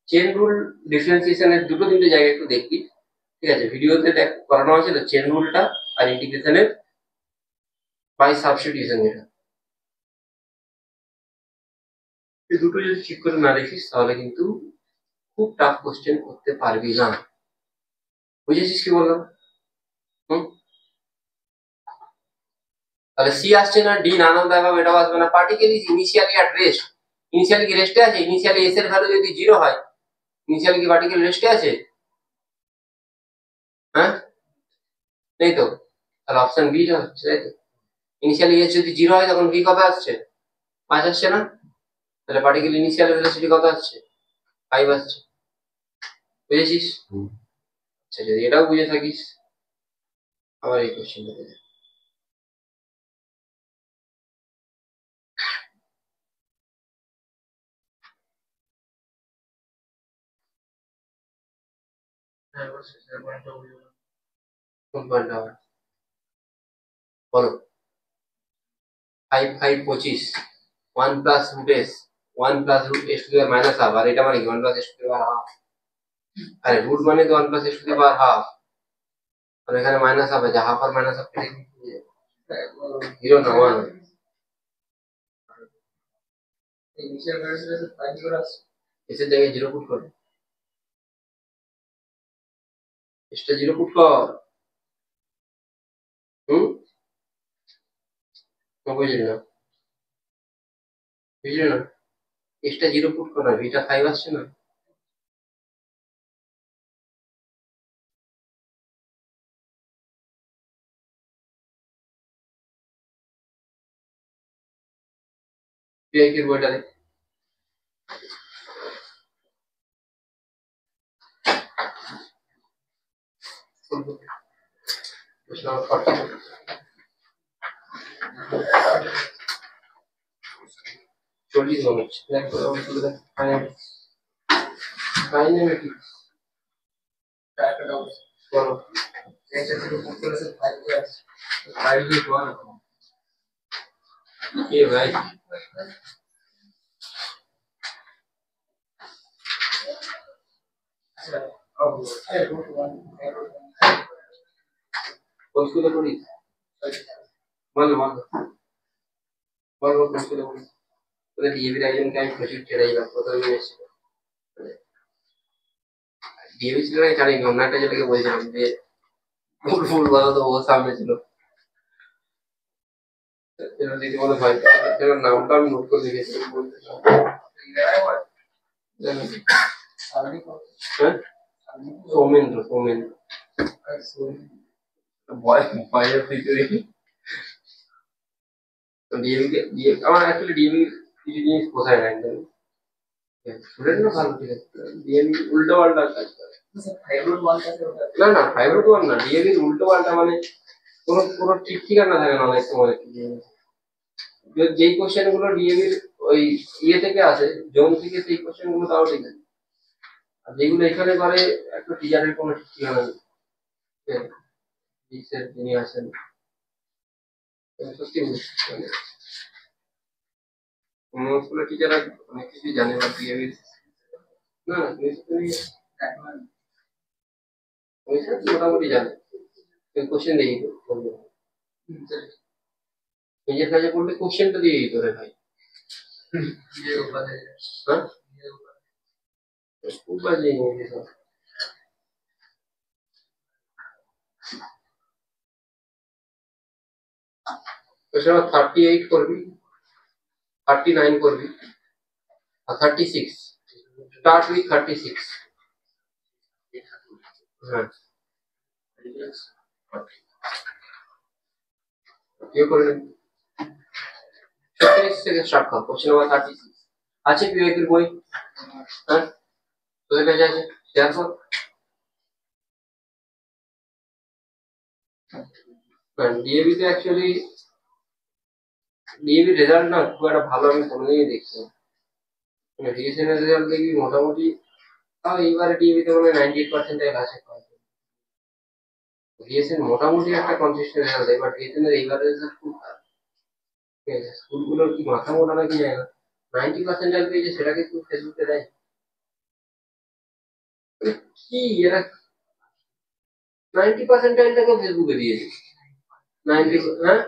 চেন রুল ডিফারেন্সিয়েশনের দুটো তিনটে জায়গায় একটু দেখবি, ঠিক আছে? ভিডিওতে দেখ করানো আছে তো চেন রুলটা আর ইন্টিগ্রেশনের বাই সাবস্টিটিউশন, যেটা এই দুটো যদি ঠিক করে না দেখিস তাহলে কিন্তু খুব টাফ কোশ্চেন করতে পারবি না। বুঝেছিস কি বললাম? তাহলে সি আসছে না, D none of the above এটাও আসবে না। Particle is initially at rest, initially কি রেস্টে আছে? ইনিশিয়ালি এস এর ভ্যালু যদি 0 হয়, ইনিশিয়ালি কি পার্টিকেল রেস্টে আছে? হ্যাঁ, নেই তো, তাহলে অপশন বি টা হচ্ছে, তাই তো? ইনিশিয়ালি এস যদি 0 হয় তখন ভি কত আসছে? 5 আসছে না? তাহলে পার্টিকেল ইনিশিয়াল ভেলোসিটি কত আসছে? 5 আসছে। বুঝেছিস? আচ্ছা, যদি এটাও বুঝে থাকিস আবার এই কোশ্চেনটা দেখ। কোন পয়েন্টটা আবার বলো? 5 5 25, 1 plus root S, 1 plus root S to the power minus half, আর এটা মানে কি 1 plus S to the power half. আরে রুট মানে তো 1 plus S to the power half, আর এখানে মাইনাস হাফ আছে, হাফ আর মাইনাস হাফ কেটে 0 না 1। ইনিশিয়াল ভেলোসিটি 5 করে আসছে, এস এর জায়গায় 0 পুট কর, এসটা 0 পুট কর। বুঝলি না? বুঝলি না? এসটা 0 পুট কর না, ভিটা 5 আসছে না? পিআইকিউর বইটা দেখ। প্রশ্ন নম্বর 40, 40 মনে হচ্ছে। দেখ কাইনেমেটিক্স বলো। ये भाई उसको तो थोड़ी उसको तो ये भी राइजन का प्रोजेक्ट चलेगा প্রথমে এসেছিল ডিএভি ছিল না জানি না অন্যটা যেটাকে বলছিলাম যে ফুল ফুল বলা তো ও সামনে ছিল যেটা দিদি বলে ভাই যেটা নামটা আমি নোট করে রেখেছি বলতে সৌমেন্দ্র ভয় ভয়ের ভিতরে তো ডিএভি আমার অ্যাকচুয়ালি ডিএভি কিছু জিনিস পোষায় না একদম স্টুডেন্টও ভালো ঠিক আছে ডিএভি উল্টো পাল্টা কাজ করে না না হাইব্রিড ওয়ান না ডিএভি উল্টো পাল্টা মানে কোনো কোনো ঠিক ঠিকানা থাকে না অনেক সময় যেই কোশ্চেন গুলো ডিএভির ওই ইয়ে থেকে আসে জোন থেকে সেই কোশ্চেন গুলো তাও ঠিক আছে আর যেগুলো এখানে করে একটা টিচারের কোনো ঠিক ঠিকানা নেই যিনি আসেন সত্যি মানে অন্য স্কুলের টিচাররা অনেক কিছু জানে বা ডিএভির না মোটামুটি জানে কোশ্চেন দিয়ে বলবো নিজের কাজে করলে কোশ্চেনটা দিয়ে দিতে হবে ভাই হ্যাঁ খুব বাজে ইংরেজি সব এছাড়া 38 করবি 39 করবি আর 36 স্টার্ট উইথ 36 হ্যাঁ কেউ করে 36 থেকে স্টার্ট কর কোশ্চেন নাম্বার 36 আছে বিবেকের বই হ্যাঁ তোদের কাছে আছে শেয়ার কর ডিএবি তে অ্যাকচুয়ালি ডিএবি রেজাল্ট না খুব একটা ভালো আমি কোনোদিনই দেখছি না ডিএসএন এর রেজাল্ট দেখবি মোটামুটি তাও এইবারে ডিএবি তে মনে হয় 98% আছে ডিএসএন মোটামুটি একটা কনসিস্টেন্ট রেজাল্ট দেয় বাট ডিএসএন এর এইবারে রেজাল্ট খুব খারাপ ঠিক আছে স্কুলগুলোর কি মাথা মোটা নাকি যায় না 90% পেয়েছে সেটাকে একটু ফেসবুকে দেয় কি এরা 90%টাকে ফেসবুকে দিয়েছে 90 হ্যাঁ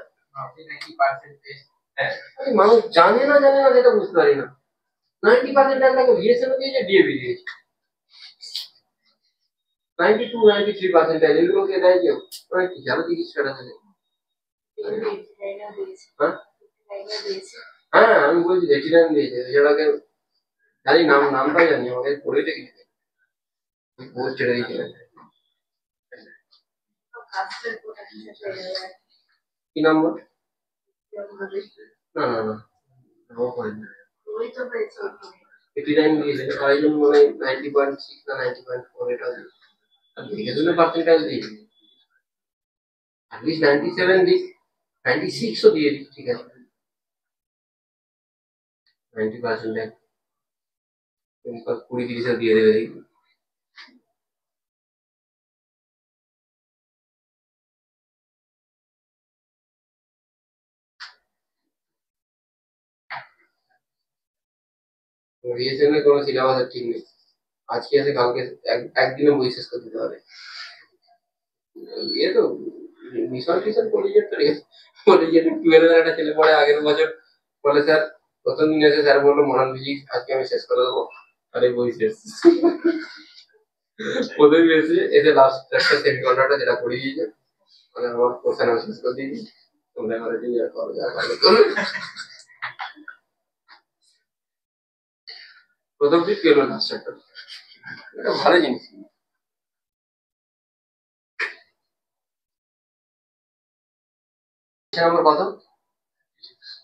মানুষ জানে না সেটা বুঝতে পারি না 90% ভিএসএন দিয়েছে ডিএবি দিয়েছে 92-93% এগুলোকে দেয় কেউ মানে কি যারা চিকিৎসাটা থাকে হ্যাঁ আমি বলছি 89 দিয়েছে যেটাকে জানি নামটা জানি আমাকে পড়ে দেখেছি বহুত ছেড়ে দিয়েছিলেন কি নাম্বার না না না ও করেন না 89 দিয়েছে আর একজন মনে হয় 90.6 না 90.4 এটা দিয়েছে পার্সেন্টাইজ দিয়েছে অ্যাটলিস্ট 97 দিক 96 ও দিয়ে দিক ঠিক আছে 90% 20-30 দিয়ে দেবে রিএসএনের কোনো সিলেবাস ঠিক নেই আজকে আছে কালকে একদিনে বই শেষ করে দিতে হবে তো মিশন টিশন কলেজের তো কলেজের 12 একটা ছেলে পড়ে আগের বছর বলে স্যার প্রথম দিন এসে স্যার বললো মডার্ন ফিজিক্স আজকে আমি শেষ করে দেবো আরে বই শেষ প্রথম দিন এসে লাস্ট একটা সেমিকন্ডাক্টর যেটা পড়িয়ে দিয়েছে মানে আমার কোশ্চেন আমি শেষ করে দিয়েছি তোমরা এবারে দিয়ে যা করো প্রথম দিন পেলো লাস্ট একটা এটা ভালো জিনিস নম্বর কত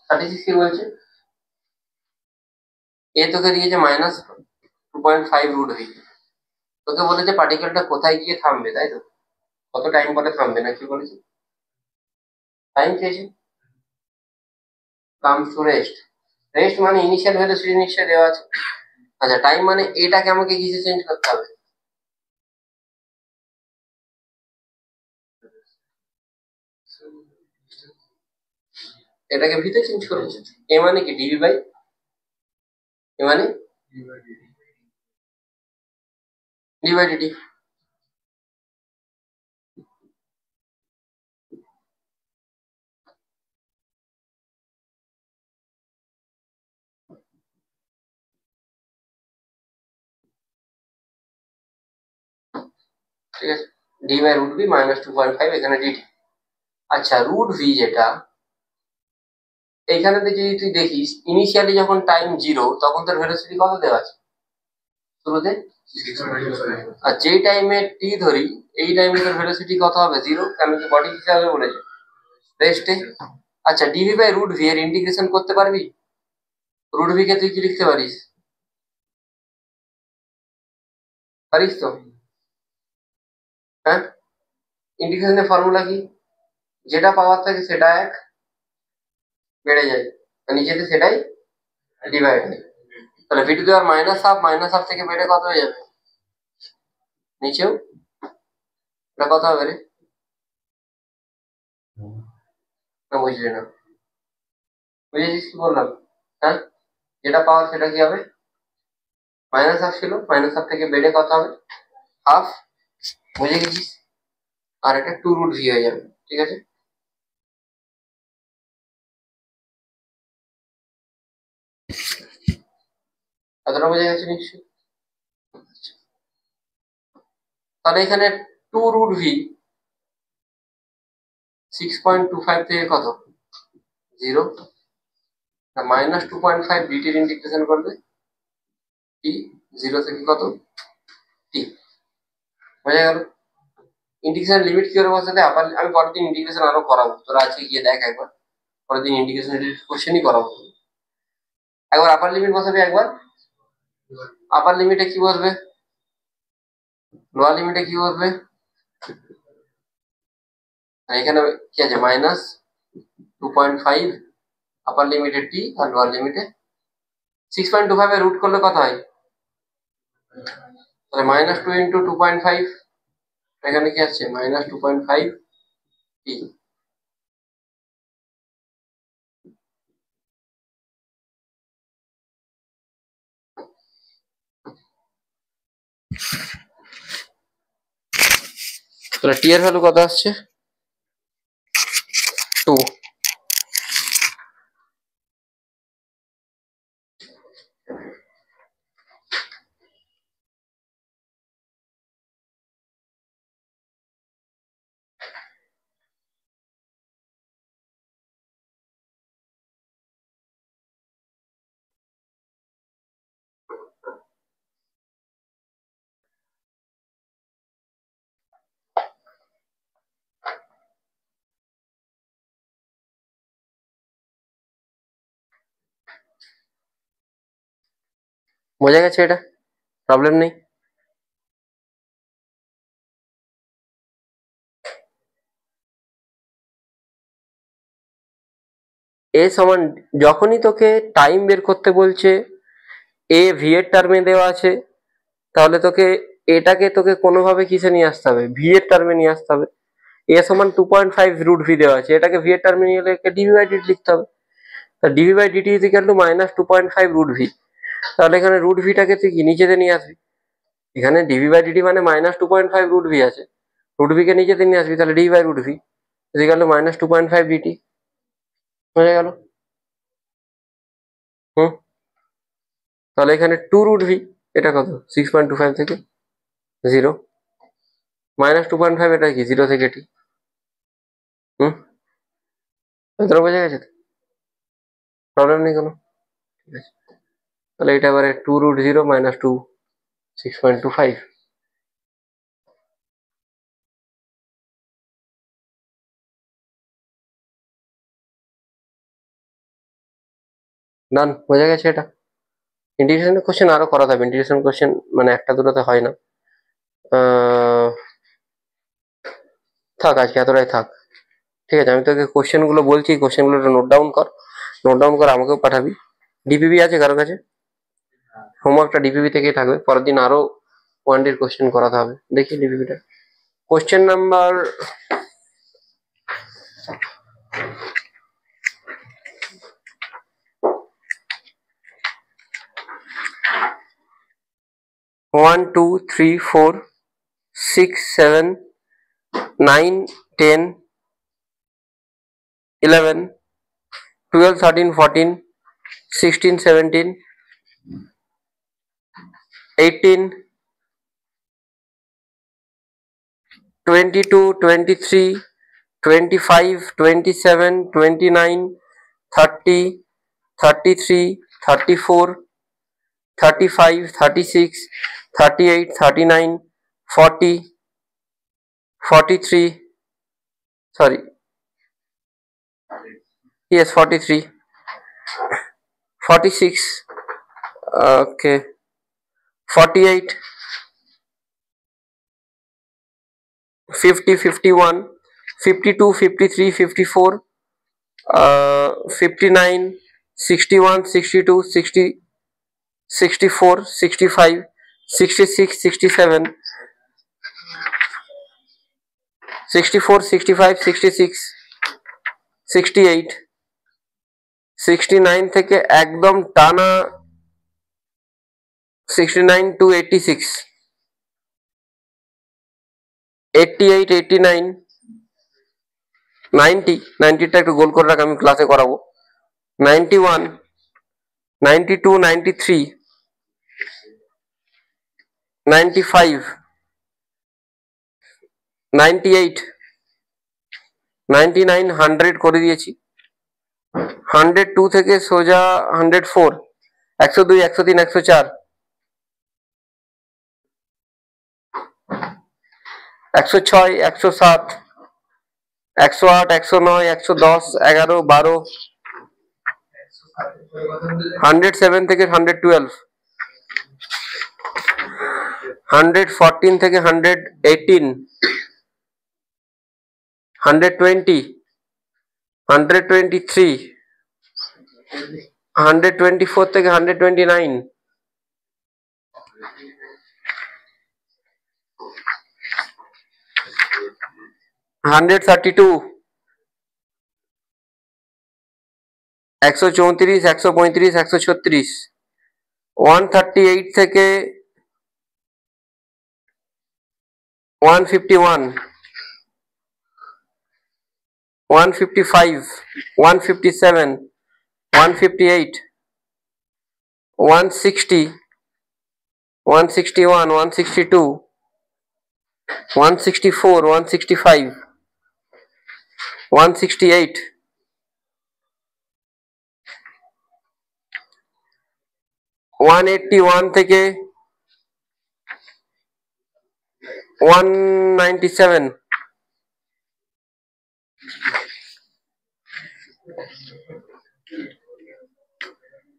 36 কি বলছে এ তোকে দিয়েছে -2.5 রুট হয়েছে তোকে বলেছে পার্টিকেলটা কোথায় গিয়ে থামবে তাই তো কত টাইম পরে থামবে না কি বলেছে টাইম চেয়েছে কামস টু রেস্ট মানে ইনিশিয়াল ভ্যালু নিশ্চয় দেওয়া আছে আচ্ছা টাইম মানে এটাকে আমাকে কিসে চেঞ্জ করতে হবে এটাকে ভিতে চেঞ্জ করেছে। এ মানে কি ডিভি বাই এ মানে ডি বাই ডিটি। ঠিক আছে, d by root v minus 2.5 এখানে ডিটি। আচ্ছা রুট ভি যেটা এইখানে যদি তুই দেখিস ইনিশিয়ালি যখন টাইম 0 তখন তোর ভেলোসিটি কত দেওয়া আছে শুরুতে, আর যেই টাইমে টি ধরি এই টাইমে তোর ভেলোসিটি কত হবে 0, কেন কি বডি হিসাবে বলেছে রেস্টে। আচ্ছা ডিভি বাই রুট ভি এর ইন্টিগ্রেশন করতে পারবি? রুট ভি কে তুই কি লিখতে পারিস? পারিস তো? হ্যাঁ, ইন্টিগ্রেশনের ফর্মুলা কি? যেটা পাওয়ার থাকে সেটা এক বেড়ে যায় আর নিচেতে সেটাই ডিভাইড হয়। তাহলে V two the power minus half থেকে বেড়ে কত হয়ে যাবে নিচেও? এটা কত হবে রে? না বুঝলি না, বুঝেছিস কি বললাম? হ্যাঁ, যেটা পাওয়ার সেটা কি হবে? মাইনাস হাফ ছিল, মাইনাস হাফ থেকে বেড়ে কত হবে? হাফ। বুঝে গেছিস? আর এটা 2 রুট ভি হয়ে যাবে। ঠিক আছে, এতটা বোঝা গেছে নিশ্চয়ই? তাহলে এখানে 2 রুট ভি 6.25 থেকে কত 0, মাইনাস 2.5 ডিটির ইন্টিগ্রেশন করবে টি 0 থেকে কত টি। বোঝা গেল? ইন্টিগ্রেশন লিমিট কি করে বসাতে? আবার আমি পরের দিন ইন্টিগ্রেশন আরো করাবো, তোরা আজকে গিয়ে দেখ একবার, পরের দিন ইন্টিগ্রেশন কোশ্চেনই করাবো। একবার আপার লিমিট বসাবি, একবার আপার লিমিটে কি বসবে, লোয়ার লিমিটে কি বসবে। এখানে কি আছে মাইনাস 2.5 আপার লিমিটে টি আর লোয়ার লিমিটে 6.25 এর রুট করলে কত হয়? তাহলে মাইনাস 2 ইন্টু 2.5, এখানে কি আসছে মাইনাস 2.5 টি। তাহলে টি এর ভ্যালু কত আসছে 2। বোঝা গেছে? এটা প্রবলেম নেই। এ সমান যখনই তোকে টাইম বের করতে বলছে, এ ভি এর টার্মে দেওয়া আছে, তাহলে তোকে এটাকে তোকে কোনোভাবে কিসে নিয়ে আসতে হবে, ভি এর টার্মে নিয়ে আসতে হবে। এ সমান 2.5 রুট ভি দেওয়া আছে, এটাকে ভি এর টার্মে নিয়ে এলে ডিভি বাই ডিটি লিখতে হবে। তা dv by dt is equal to minus 2.5 root v. তাহলে এখানে রুট ভিটাকে তুই কি নিচেতে নিয়ে আসবি, এখানে ডিভি বাই ডিটি মানে মাইনাস 2.5 রুট ভি আছে, রুট ভি কে নিচেতে নিয়ে আসবি, তাহলে dv by root v is equal to minus 2.5 dt. হয়ে গেল? হুম, তাহলে এখানে 2 রুট ভি, এটা কত 6.25 থেকে 0, মাইনাস 2.5 এটা কি 0 থেকে টি। হুম, তোর বোঝা গেছে তো? প্রবলেম নেই কোনো? ঠিক আছে, তাহলে এটা এবারে 2 রুট 0 মাইনাস 2 6.25। ডান, বোঝা গেছে? এটা ইন্টিগ্রেশন কোশ্চেন আরো করা যাবে, ইন্টিগ্রেশন কোশ্চেন মানে একটা দুটোতে হয় না। থাক, আজকে এতটাই থাক। ঠিক আছে, আমি তোকে কোশ্চেন গুলো বলছি, কোশ্চেন গুলো নোট ডাউন কর, নোট ডাউন করে আমাকেও পাঠাবি। ডিপিবি আছে কারো কাছে? হোমওয়ার্কটা ডিপিবি থেকেই থাকবে, পরের দিন আরো ওয়ানডের কোশ্চেন করাতে হবে। দেখি ডিপিবিটা question number 1 2 3 4 6 7 9 10 11 12 13 14 16 17 18 22 23 25 27 29 30 33 34 35 36 38 39 40 43 sorry yes 43 46 okay 48 50 51 52 53 54 59 61 62 60 64 65 66 67 64 65 66 68 69 থেকে একদম টানা 69 to 86 88 89 90 90টা একটু গোল করে রাখ, আমি ক্লাসে করাবো। 91 92 93 95 98 99 100 করে দিয়েছি। 102 থেকে সোজা 104 102 103 104 106 107 108 109 110 11 12 107 থেকে 112 114 থেকে 118 120 123 124 থেকে 129 132 134 135 136 138 থেকে 151 155 157 158 160 161 162 164 165 168 181 থেকে 197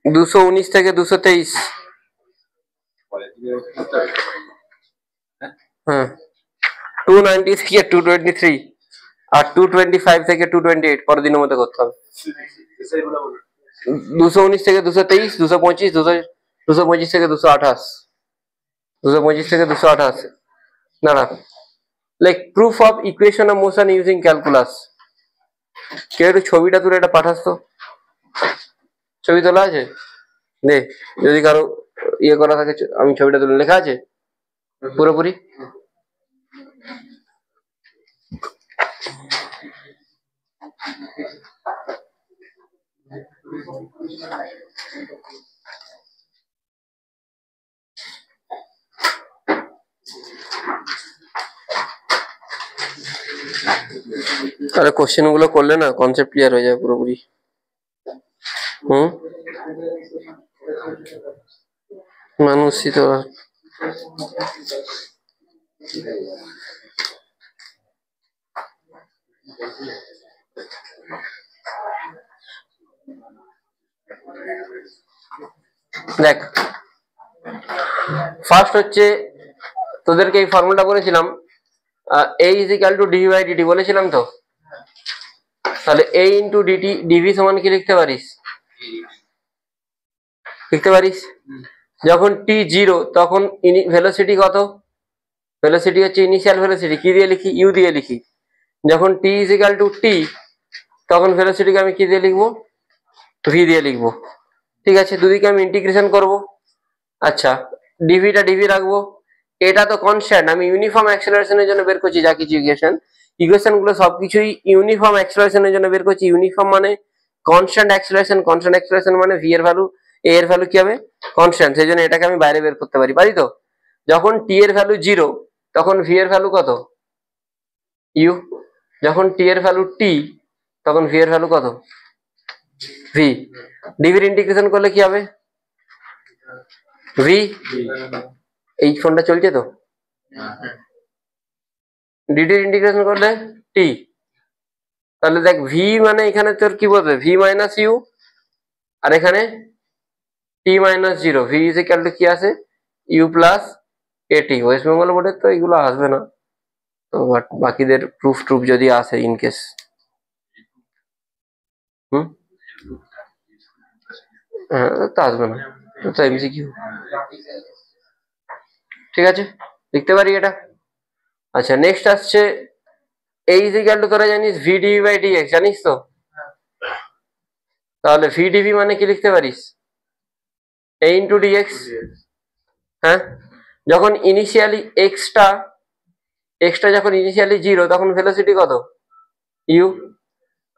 219 থেকে 223 হ্যাঁ 290 থেকে 223 আর 225 থেকে 228 পরের দিনের মধ্যে করতে হবে। 219 থেকে 223 225 225 থেকে 228 225 থেকে 228 না না like proof of equation of motion using calculus. কেউ একটু ছবিটা তুলে এটা পাঠাস তো, ছবি তোলা আছে দে, যদি কারো ইয়ে করা থাকে আমি ছবিটা তুলে, লেখা আছে পুরোপুরি? তাহলে কোশ্চেন গুলো করলে না কনসেপ্ট ক্লিয়ার হয়ে যাবে পুরোপুরি। মানুষই তো দেখ, ফার্স্ট হচ্ছে তোদেরকে এই ফর্মুলাটা বলেছিলাম a is equal to dv by dt বলেছিলাম তো, তাহলে a into dt dv সমান কি লিখতে পারিস? লিখতে পারিস যখন t 0 তখন ভেলোসিটি কত? ভেলোসিটি হচ্ছে ইনিশিয়াল ভেলোসিটি, কি দিয়ে লিখি? u দিয়ে লিখি। যখন t is equal to t তখন ভেলোসিটিকে আমি কি দিয়ে লিখবো? v দিয়ে লিখবো। ঠিক আছে, দুদিকে আমি ইন্টিগ্রেশন করব। আচ্ছা ডিভিটা ডিভি রাখবো, এটা তো কনস্ট্যান্ট, আমি ইউনিফর্ম অ্যাক্সেলারেশনের জন্য বের করছি যা কিছু ইকুয়েশন গুলো সবকিছুই ইউনিফর্ম অ্যাক্সেলারেশনের জন্য বের করছি। ইউনিফর্ম মানে কনস্ট্যান্ট অ্যাক্সেলারেশন মানে ভি এর ভ্যালু, এ এর ভ্যালু কি হবে কনস্ট্যান্ট, সেই জন্য এটাকে আমি বাইরে বের করতে পারি তো। যখন টি এর ভ্যালু 0 তখন ভি এর ভ্যালু কত ইউ, যখন টি এর ভ্যালু টি তখন ভি এর ভ্যালু কত ভি। ডিভির ইন্টিগ্রেশন করলে কি হবে ভি, এই ফোনটা চলছে তো, ডিটির ইন্টিগ্রেশন করলে টি, তাহলে দেখ ভি মানে এখানে তোর কি বলবে ভি মাইনাস ইউ, আর এখানে T minus 0, V is equal to কি আছে U plus A T. West Bengal বোর্ডের তো এগুলো আসবে না, তো বাট বাকিদের প্রুফ যদি আসে ইন কেস। হ্যাঁ তো আসবে না, তো এমসিকিউ। ঠিক আছে, লিখতে পারি এটা। আচ্ছা নেক্সট আসছে এই ইকুয়াল টু, তোরা জানিস ভি ডিভি বাই ডিএক্স, জানিস তো? তাহলে ভি ডিভি মানে কি লিখতে পারিস এ ইন্টু ডিএক্স। হ্যাঁ, যখন ইনিশিয়ালি এক্সটা যখন ইনিশিয়ালি 0 তখন ভেলোসিটি কত ইউ,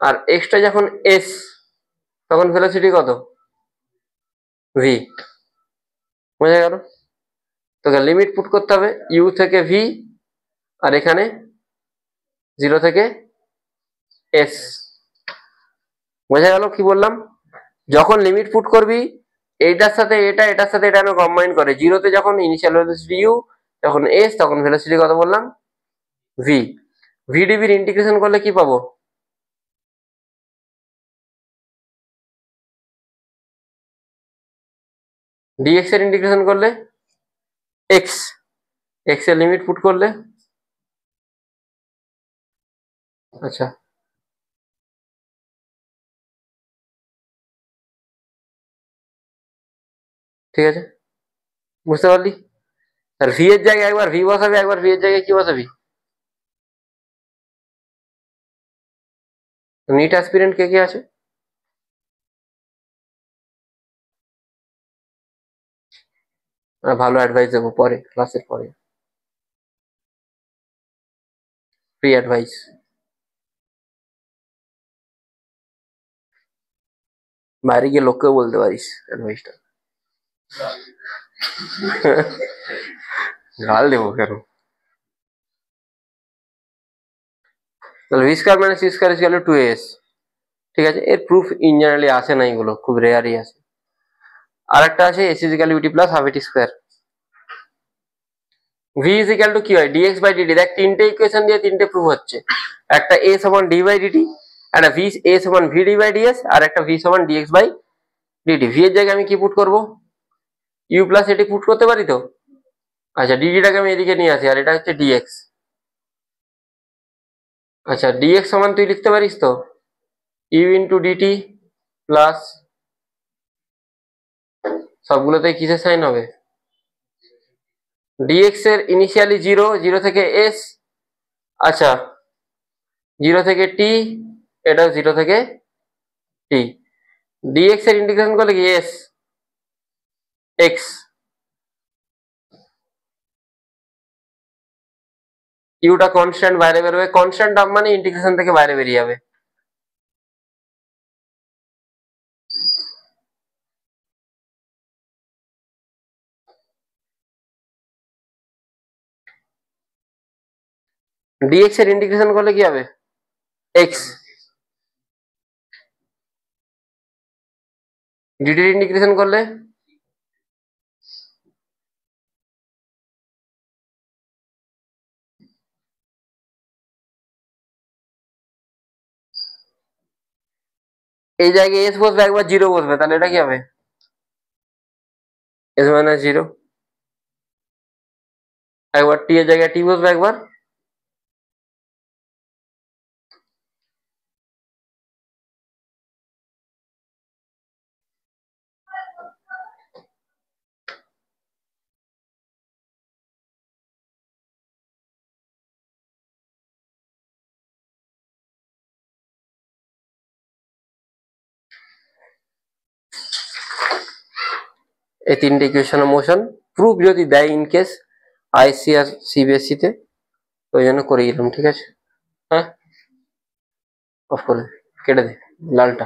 আর এক্সটা যখন এস তখন ভেলোসিটি কত ভি। বোঝা গেল? তোকে লিমিট পুট করতে হবে ইউ থেকে ভি, আর এখানে 0 থেকে এস। বোঝা গেল কি বললাম? যখন লিমিট পুট করবি এইটার সাথে এটা, এটার সাথে এটা কম্বাইন করে, 0তে যখন ইনিশিয়াল ভেলোসিটি ইউ, যখন এস তখন ভেলোসিটি কত বললাম ভি। ভিডিবির ইন্টিগ্রেশন করলে কি পাবো ডিএক্স এর ইন্টিগ্রেশন করলে এক্স, এক্স এর লিমিট পুট করলে, আচ্ছা ঠিক আছে বুঝতে পারলি? আর ভি এর জায়গায় একবার ভি বসাবি, একবার ভি এর জায়গায় কি বসাবি নিট অ্যাসপিরেন্ট কে কে আছে? ভালো অ্যাডভাইস দেবো পরে, ক্লাসের পরে ফ্রি অ্যাডভাইস। বাইরে গিয়ে লোককেও বলতে পারিস অ্যাডভাইসটা। গাল দেবো কেন? তাহলে v square minus c square is equal to 2as। ঠিক আছে, এর প্রুফ ইন জেনারেলি আসে না, এগুলো খুব রেয়ারই আসে। আর একটা আছে S is equal to U T plus half A T square. V is equal to কি হয় ডিএক্স বাই ডিটি। দেখ তিনটে ইকুয়েশন দিয়ে তিনটে প্রুফ হচ্ছে, একটা এ সমান ডি বাই ডিটি, একটা ভি এ সমান ভি ডি বাই ডিএস, আর একটা ভি সমান ডিএক্স বাই ডিটি। ভি এর জায়গায় আমি কি পুট করব ইউ প্লাস এটি পুট করতে পারি তো। আচ্ছা ডিটিটাকে আমি এদিকে নিয়ে আসি, আর এটা হচ্ছে ডিএক্স। আচ্ছা ডিএক্স সমান তুই লিখতে পারিস তো ইউ ইন্টু ডিটি প্লাস সবগুলোতে কিসের সাইন হবে ডিএক্স এর ইনিশিয়ালি 0 থেকে এস, আচ্ছা 0 থেকে টি, এটাও 0 থেকে টি। ডিএক্স এর ইন্টিগ্রেশন করলে কি এস এক্স, ইউটা কনস্ট্যান্ট বাইরে বেরোবে, কনস্ট্যান্ট টার্ম মানে ইন্টিগ্রেশন থেকে বাইরে বেরিয়ে যাবে। ডিএক্স এর ইন্টিগ্রেশন করলে কি হবে এক্স, ডিটির ইন্টিগ্রেশন করলে এই জায়গায় এস বসবে, একবার 0 বসবে, তাহলে এটা কি হবে এস মাইনাস 0। একবার টি এর জায়গায় টি বসবে, একবার এই তিনটে ইকুয়েশনের মোশন প্রুফ যদি দেয় ইন কেস আইসি আর সিবিএসসি তে, ওই জন্য করে দিলাম। ঠিক আছে, হ্যাঁ অফ করে দে, কেটে দে লালটা।